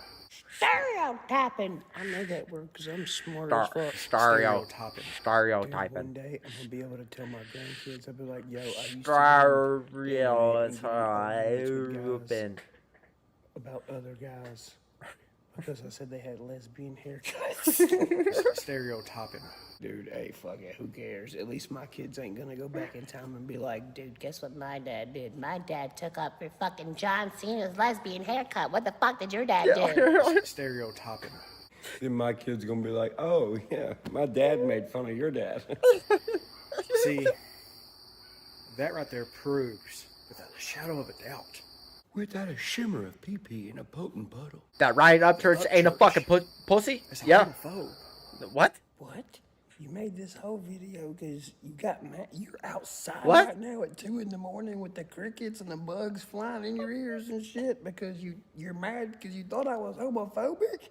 Stereotyping. I know that word because I'm smart as fuck. Stereotyping. Stereotyping. One day I'm gonna be able to tell my grandkids. I'll be like, "Yo, I used to about other guys because I said they had lesbian haircuts." Stereotyping. Dude, hey, fuck it, who cares? At least my kids ain't gonna go back in time and be like, "Dude, guess what my dad did? My dad took up your fucking John Cena's lesbian haircut. What the fuck did your dad do?" Stereotyping. Then my kid's gonna be like, oh yeah, my dad made fun of your dad. See, that right there proves, without a shadow of a doubt, without a shimmer of pee-pee in a potent puddle, that Ryan Upchurch ain't a fucking pussy? Yeah. What? What? You made this whole video because you got mad. You're outside What? right now at 2 a.m. with the crickets and the bugs flying in your ears and shit because you're mad because you thought I was homophobic?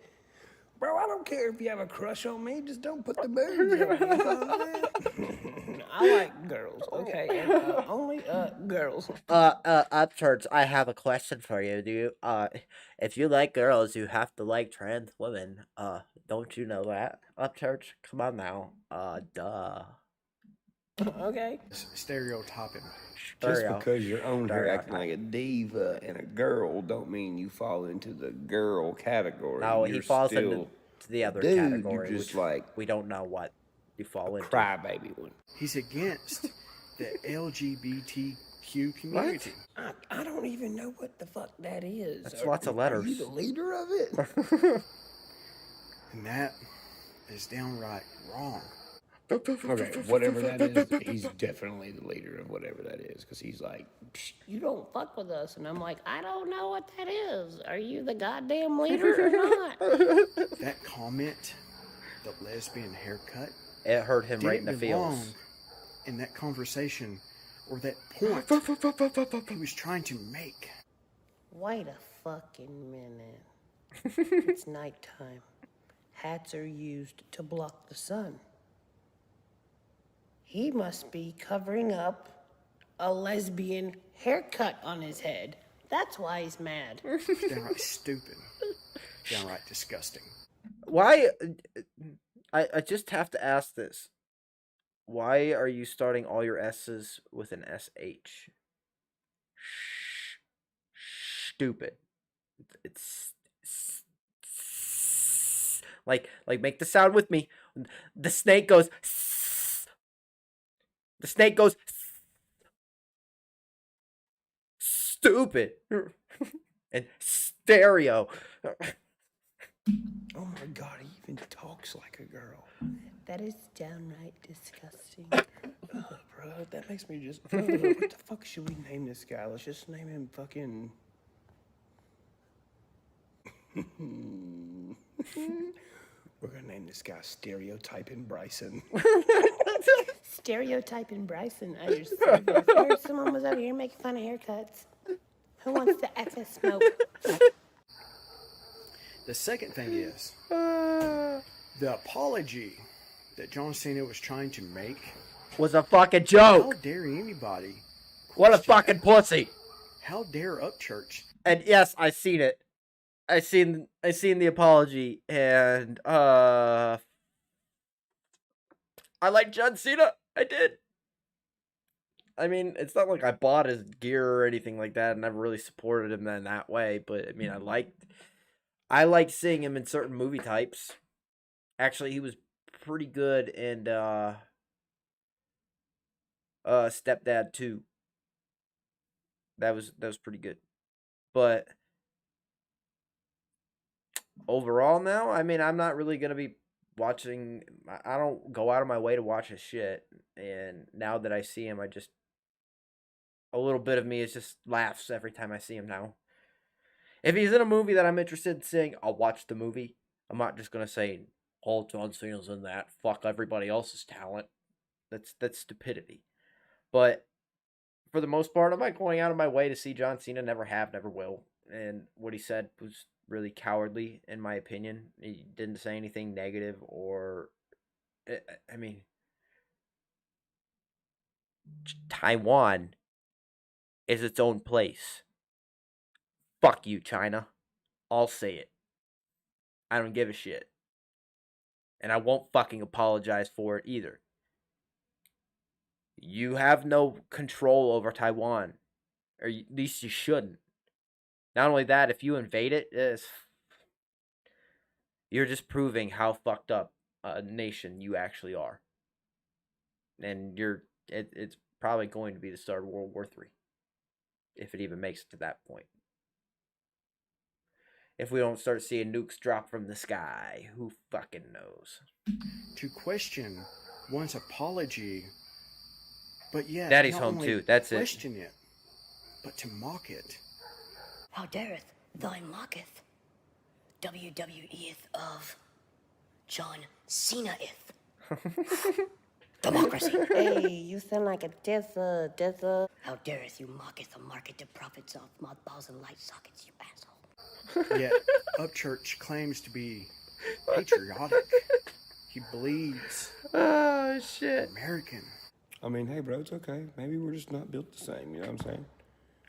Bro, I don't care if you have a crush on me. Just don't put the boobs on me. You know what I'm saying? I like girls, okay? And, only girls. Upchurch, I have a question for you. If you like girls, you have to like trans women. Don't you know that? Upchurch, come on now. Duh. Okay. Stereotyping. Just because you're on here acting like a diva and a girl don't mean you fall into the girl category. No, You're he falls still into the other dude, category, you're just which like we don't know what you fall into. crybaby one. He's against the LGBTQ community. I don't even know what the fuck that is. That's lots of letters. Are you the leader of it? And that is downright wrong. Okay, whatever that is, he's definitely the leader of whatever that is, because he's like, You don't fuck with us. And I'm like, I don't know what that is. Are you the goddamn leader or not? That comment, the lesbian haircut, it hurt him right in the feels. In that conversation, or that point he was trying to make. Wait a fucking minute. It's nighttime. Hats are used to block the sun. He must be covering up a lesbian haircut on his head. That's why he's mad. It's downright stupid. Downright disgusting. Why? I just have to ask this. Why are you starting all your S's with an SH? Stupid. It's like make the sound with me. The snake goes. The snake goes. Stupid. And stereo. Oh my god, he even talks like a girl. That is downright disgusting. Bro, that makes me just... what the fuck should we name this guy? Let's just name him fucking... We're gonna name this guy Stereotyping Bryson. Stereotyping Bryson. I just heard someone was over here making fun of haircuts. Who wants to excess smoke? The second thing is, the apology that John Cena was trying to make was a fucking joke. How dare anybody? What a fucking pussy. How dare Upchurch? And yes, I seen it. I seen the apology, and I like John Cena. I did. I mean, it's not like I bought his gear or anything like that. I never really supported him in that way, but I mean, I liked seeing him in certain movie types. Actually, he was pretty good in Stepdad 2. That was pretty good. But overall now, I mean, I'm not really going to be watching. I don't go out of my way to watch his shit. And now that I see him, a little bit of me is just laughs every time I see him now. If he's in a movie that I'm interested in seeing, I'll watch the movie. I'm not just going to say, oh, John Cena's in that. Fuck everybody else's talent. That's stupidity. But for the most part, I'm not going out of my way to see John Cena. Never have, never will. And what he said was really cowardly, in my opinion. He didn't say anything negative or... I mean... Taiwan is its own place. Fuck you, China. I'll say it. I don't give a shit. And I won't fucking apologize for it either. You have no control over Taiwan. Or at least you shouldn't. Not only that, if you invade it, you're just proving how fucked up a nation you actually are. And it's probably going to be the start of World War III. If it even makes it to that point. If we don't start seeing nukes drop from the sky, who fucking knows? To question one's apology, but yet Daddy's not home only too. That's question it, but to mock it. How dareth thy mocketh? WWEth of John Cena-eth. Democracy. Hey, you sound like a dizza. How dareth you mocketh the market of profits of mothballs and light sockets, you asshole. Yet Upchurch claims to be patriotic. He believes oh shit American. I mean, hey, bro, it's okay. Maybe we're just not built the same, you know what I'm saying?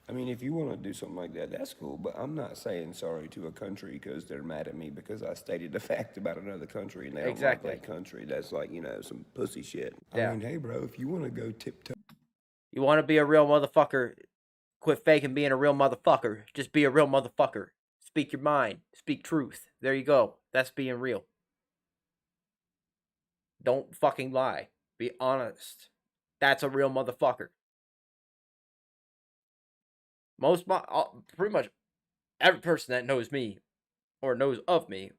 I mean, if you want to do something like that, that's cool, but I'm not saying sorry to a country because they're mad at me because I stated a fact about another country and they don't like that country. That's like, you know, some pussy shit. Yeah. I mean, hey, bro, if you want to go tiptoe. You want to be a real motherfucker, quit faking being a real motherfucker. Just be a real motherfucker. Speak your mind. Speak truth. There you go. That's being real. Don't fucking lie. Be honest. That's a real motherfucker. Pretty much every person that knows me or knows of me,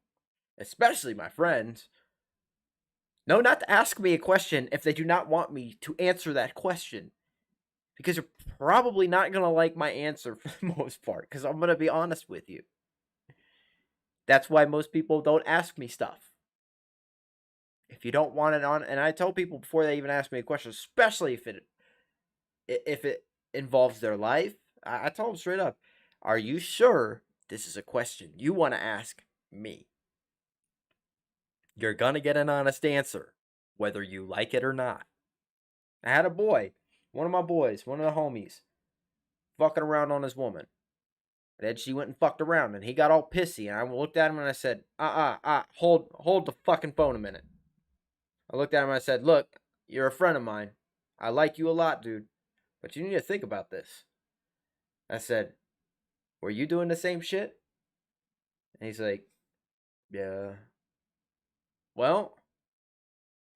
especially my friends, know not to ask me a question if they do not want me to answer that question. Because you're probably not going to like my answer for the most part. Because I'm going to be honest with you. That's why most people don't ask me stuff. If you don't want it on, and I tell people before they even ask me a question, especially if it involves their life, I tell them straight up, are you sure this is a question you want to ask me? You're going to get an honest answer, whether you like it or not. I had a boy, one of my boys, one of the homies, fucking around on his woman. And then she went and fucked around, and he got all pissy, and I looked at him and I said, hold the fucking phone a minute. I looked at him and I said, look, you're a friend of mine. I like you a lot, dude, but you need to think about this. I said, were you doing the same shit? And he's like, yeah. Well,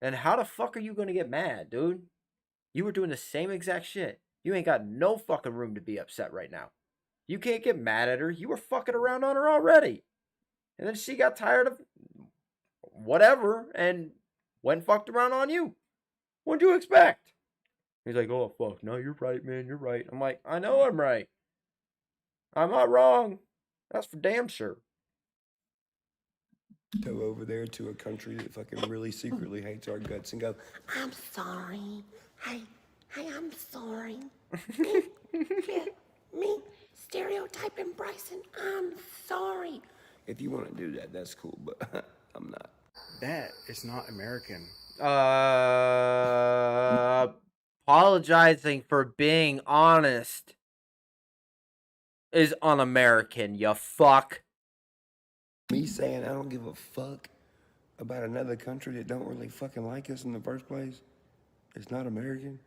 then how the fuck are you gonna get mad, dude? You were doing the same exact shit. You ain't got no fucking room to be upset right now. You can't get mad at her. You were fucking around on her already. And then she got tired of whatever and went and fucked around on you. What'd you expect? He's like, oh, fuck. No, you're right, man. You're right. I'm like, I know I'm right. I'm not wrong. That's for damn sure. Go over there to a country that fucking really secretly hates our guts and go, I'm sorry. Hey, I'm sorry. me stereotyping Bryson. I'm sorry. if you want to do that, that's cool, but I'm not. That is not American. Apologizing for being honest is un-American, you fuck. Me saying I don't give a fuck about another country that don't really fucking like us in the first place is not American.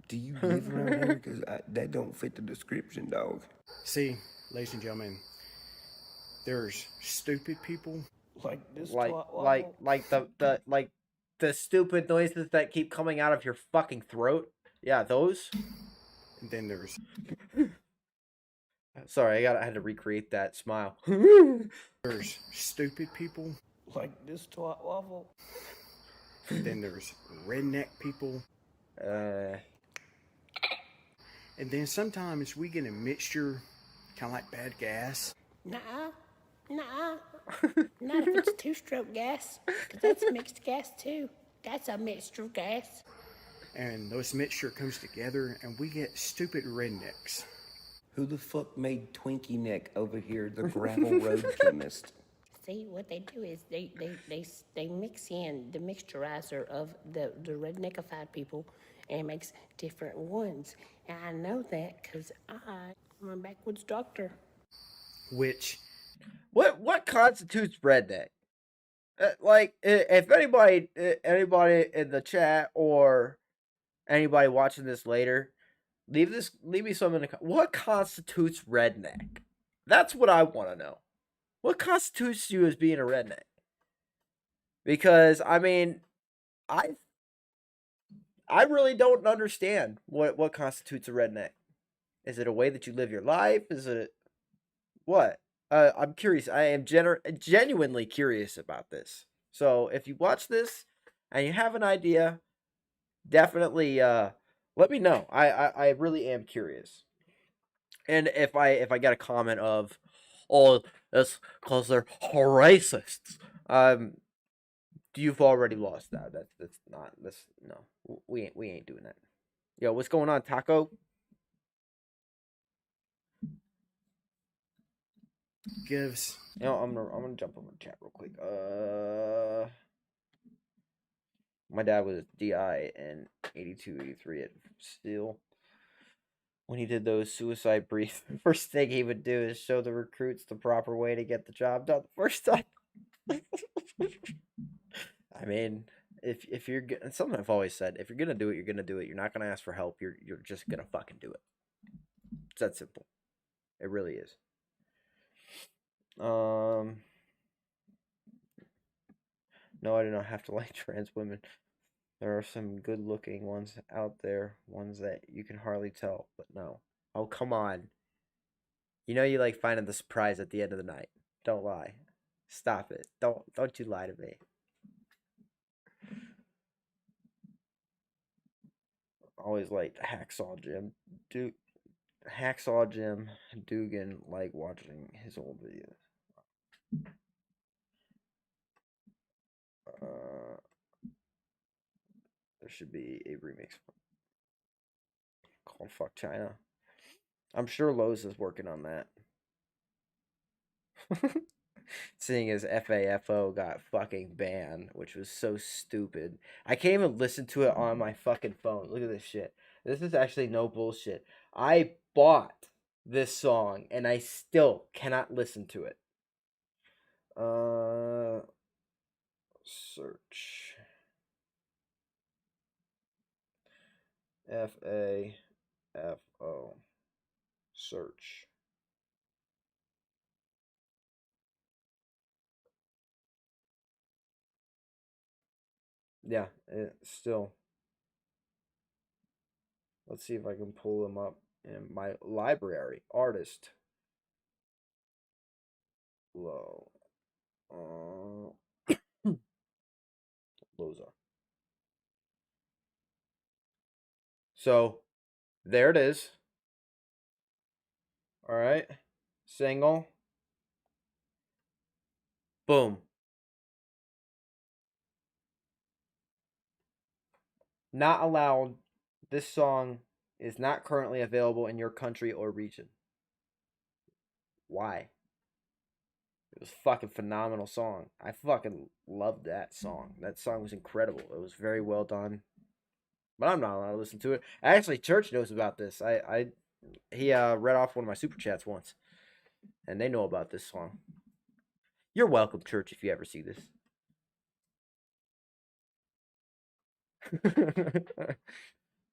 Do you live around here? Because that don't fit the description, dog. See, ladies and gentlemen, there's stupid people like this. Like the stupid noises that keep coming out of your fucking throat. Yeah, those. And then there's. Sorry, I had to recreate that smile. There's stupid people like this twat waffle. And then there's redneck people. And then sometimes we get a mixture, kind of like bad gas. Nuh-uh. Not if it's two-stroke gas, because that's mixed gas too. That's a mixture of gas. And those mixture comes together, and we get stupid rednecks. Who the fuck made Twinkie Neck over here, the gravel road chemist? See, what they do is they mix in the mixturizer of the redneckified people and makes different ones. And I know that because I'm a backwoods doctor. Which? What constitutes redneck? Like, if anybody in the chat or anybody watching this later, leave me some in the. What constitutes redneck? That's what I want to know. What constitutes you as being a redneck? Because I mean, I really don't understand what constitutes a redneck. Is it a way that you live your life? Is it what? I'm curious. I am genuinely curious about this. So if you watch this and you have an idea, definitely let me know. I really am curious. And if I get a comment of, oh, that's because they're racists, you've already lost that. No. We ain't doing that. Yo, what's going on, Taco? Gives. You know, I'm gonna jump over the chat real quick. My dad was DI in 82, 83 at Steel. When he did those suicide briefs, the first thing he would do is show the recruits the proper way to get the job done the first time. I mean, if you're and something I've always said, if you're gonna do it, you're gonna do it. You're not gonna ask for help. You're just gonna fucking do it. It's that simple. It really is. No, I do not have to like trans women. There are some good-looking ones out there, ones that you can hardly tell, but no. Oh, come on. You know you like finding the surprise at the end of the night. Don't lie. Stop it. Don't you lie to me. Always liked Hacksaw Jim. Hacksaw Jim Dugan, like watching his old videos. There should be a remix called Fuck China. I'm sure Lowe's is working on that. Seeing as FAFO got fucking banned, which was so stupid. I can't even listen to it on my fucking phone. Look at this shit. This is actually no bullshit. I bought this song and I still cannot listen to it. Search. FAFO. Search. Yeah, still. Let's see if I can pull them up in my library. Artist. Low. Loza. So, there it is. Alright. Single. Boom. Not allowed. This song is not currently available in your country or region. Why? It was a fucking phenomenal song. I fucking loved that song. That song was incredible. It was very well done. But I'm not allowed to listen to it. Actually, Church knows about this. He read off one of my super chats once. And they know about this song. You're welcome, Church, if you ever see this.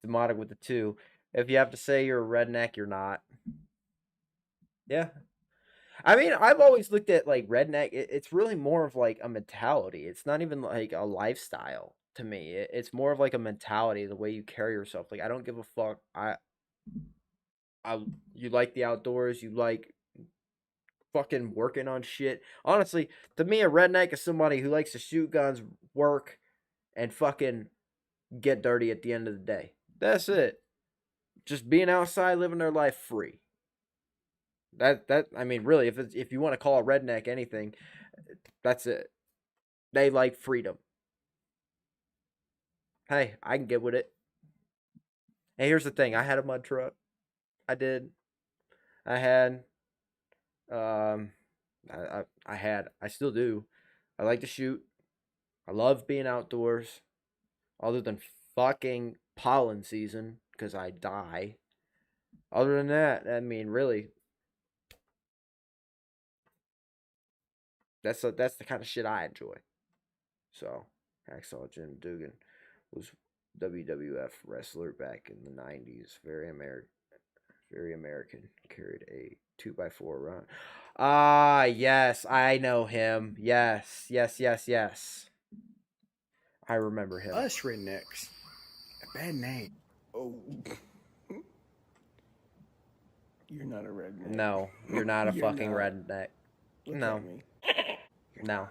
Demotic with the 2. If you have to say you're a redneck, you're not. Yeah. I mean, I've always looked at, like, redneck. It's really more of, like, a mentality. It's not even, like, a lifestyle to me. It's more of, like, a mentality, the way you carry yourself. Like, I don't give a fuck. You like the outdoors. You like fucking working on shit. Honestly, to me, a redneck is somebody who likes to shoot guns, work, and fucking get dirty at the end of the day. That's it. Just being outside, living their life free. I mean, really, if you want to call a redneck anything, that's it. They like freedom. Hey, I can get with it. Hey, here's the thing. I had a mud truck. I did. I had. I still do. I like to shoot. I love being outdoors. Other than fucking pollen season, because I die. Other than that, I mean, really, that's the kind of shit I enjoy. So, Hacksaw Jim Dugan was WWF wrestler back in the 90s. Very American. Carried a 2x4 run. Ah, yes, I know him. Yes. I remember him. Us rednecks. A bad name. Oh. You're not a redneck. No, you're not a fucking redneck. Look No. at me. No.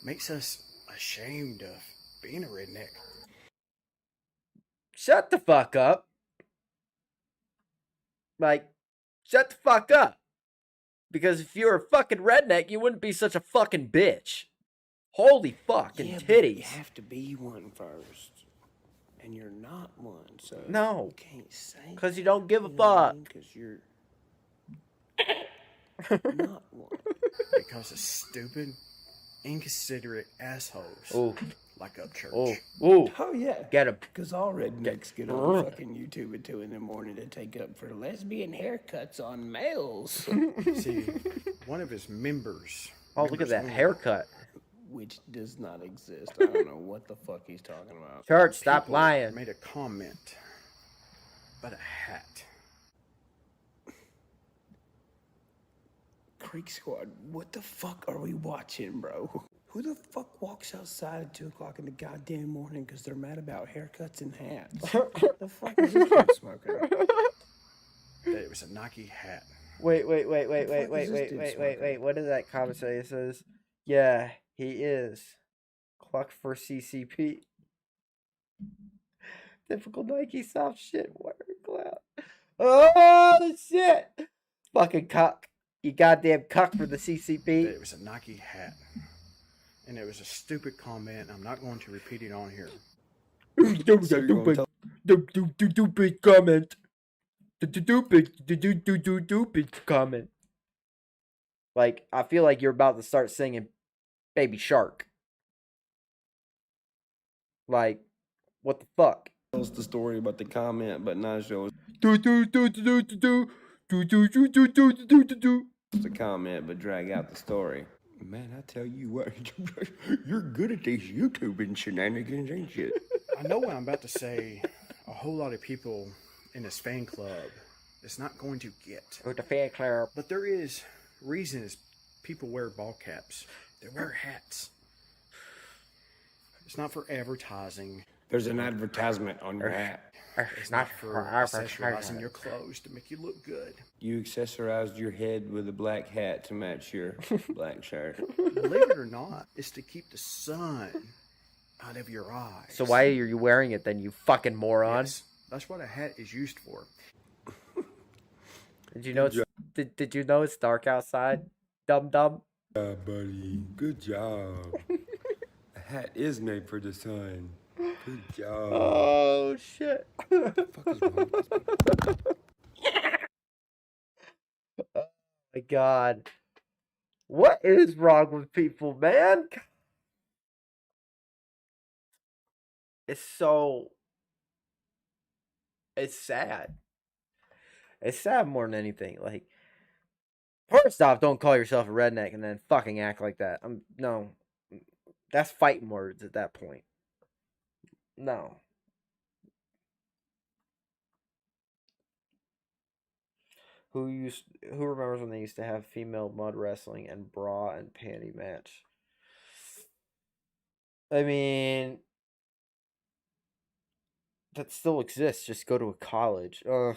Makes us ashamed of being a redneck. Shut the fuck up. Like, shut the fuck up. Because if you were a fucking redneck, you wouldn't be such a fucking bitch. Holy fucking Yeah, but titties. you have to be one first. And you're not one, so No. you can't say. Because you don't give a fuck. Because you're Because of stupid, inconsiderate assholes. Ooh. like Upchurch. Oh yeah. Get him. Because all rednecks get on fucking YouTube at 2 in the morning to take up for lesbian haircuts on males. See, one of his members. Oh, look at that haircut. Which does not exist. I don't know what the fuck he's talking about. Church, stop People lying. Made a comment about a hat. Creek Squad, what the fuck are we watching, bro? Who the fuck walks outside at 2 o'clock in the goddamn morning because they're mad about haircuts and hats? What the fuck is this dude smoking? That it was a Nike hat. Wait. What did that comment say? It says, yeah, he is. Cluck for CCP. Typical Nike soft shit. Word cloud. Oh, shit. Fucking cuck. You goddamn cuck for the CCP. That it was a Nike hat. And it was a stupid comment. I'm not going to repeat it on here. Stupid comment. Stupid comment. Like, I feel like you're about to start singing Baby Shark. Like, what the fuck? Tells the story about the comment, but not shows the comment, but drag out the story. Man, I tell you what, you're good at these YouTubing shenanigans, ain't you? I know what I'm about to say. A whole lot of people in this fan club is not going to get. Or the fan club. But there is reasons people wear ball caps. They wear hats. It's not for advertising. There's an advertisement on your hat. It's not for accessorizing your clothes to make you look good. You accessorized your head with a black hat to match your black shirt. Believe it or not, it's to keep the sun out of your eyes. So why are you wearing it then, you fucking moron? Yes, that's what a hat is used for. Did you know it's did you know it's dark outside? Dum. Yeah, buddy. Good job. A hat is made for the sun. Good job. Oh shit. What the fuck is wrong with this people? Oh my god. What is wrong with people, man? It's sad. It's sad more than anything. Like, first off, don't call yourself a redneck and then fucking act like that. No. That's fighting words at that point. No. Who remembers when they used to have female mud wrestling and bra and panty match? I mean, that still exists. Just go to a college. You're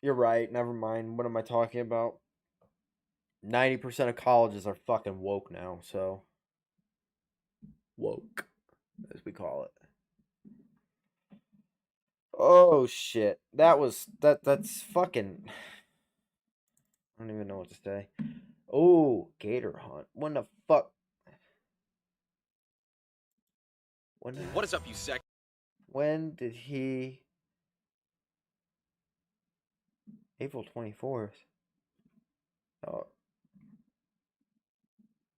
right. Never mind. What am I talking about? 90% of colleges are fucking woke now, so woke, as we call it. Oh shit. That's fucking, I don't even know what to say. Oh, gator hunt. When the fuck? What is up, you sec? When did he? April 24th. Oh.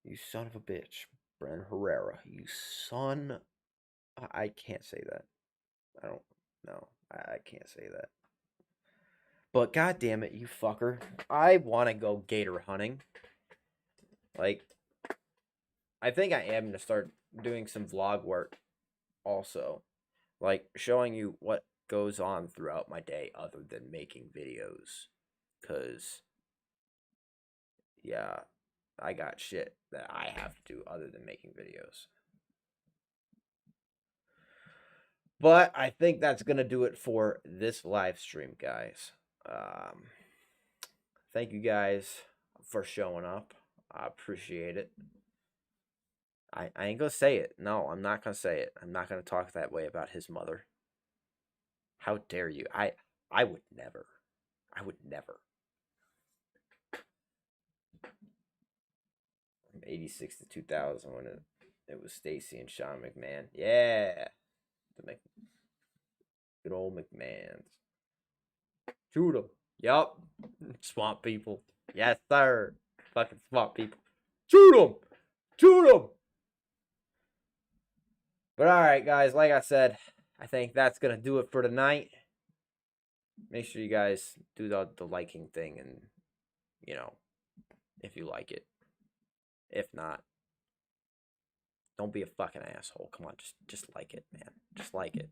You son of a bitch. Bren Herrera. You son. I can't say that. I don't know. I can't say that. But goddamn it, you fucker. I want to go gator hunting. Like, I think I am going to start doing some vlog work also. Like, showing you what goes on throughout my day other than making videos. Because, yeah, I got shit that I have to do other than making videos. But I think that's going to do it for this live stream, guys. Thank you guys for showing up. I appreciate it. I ain't going to say it. No, I'm not going to say it. I'm not going to talk that way about his mother. How dare you? I would never. I would never. From 86 to 2000 when it was Stacy and Sean McMahon. Yeah. Good old McMahons. Shoot 'em. Yup. Swamp people. Yes, sir. Fucking swamp people. Shoot 'em. Shoot 'em. But alright, guys, like I said, I think that's going to do it for tonight. Make sure you guys do the liking thing and, you know, if you like it. If not, don't be a fucking asshole. Come on, just like it, man. Just like it.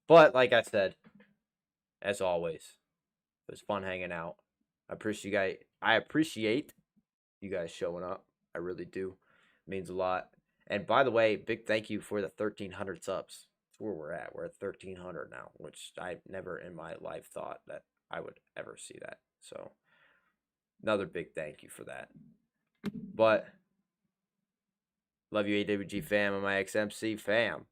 But, like I said, as always, it was fun hanging out. I appreciate you guys showing up. I really do. It means a lot. And by the way, big thank you for the 1,300 subs. That's where we're at. We're at 1,300 now, which I never in my life thought that I would ever see that. So, another big thank you for that. But, love you, AWG fam and my XMC fam.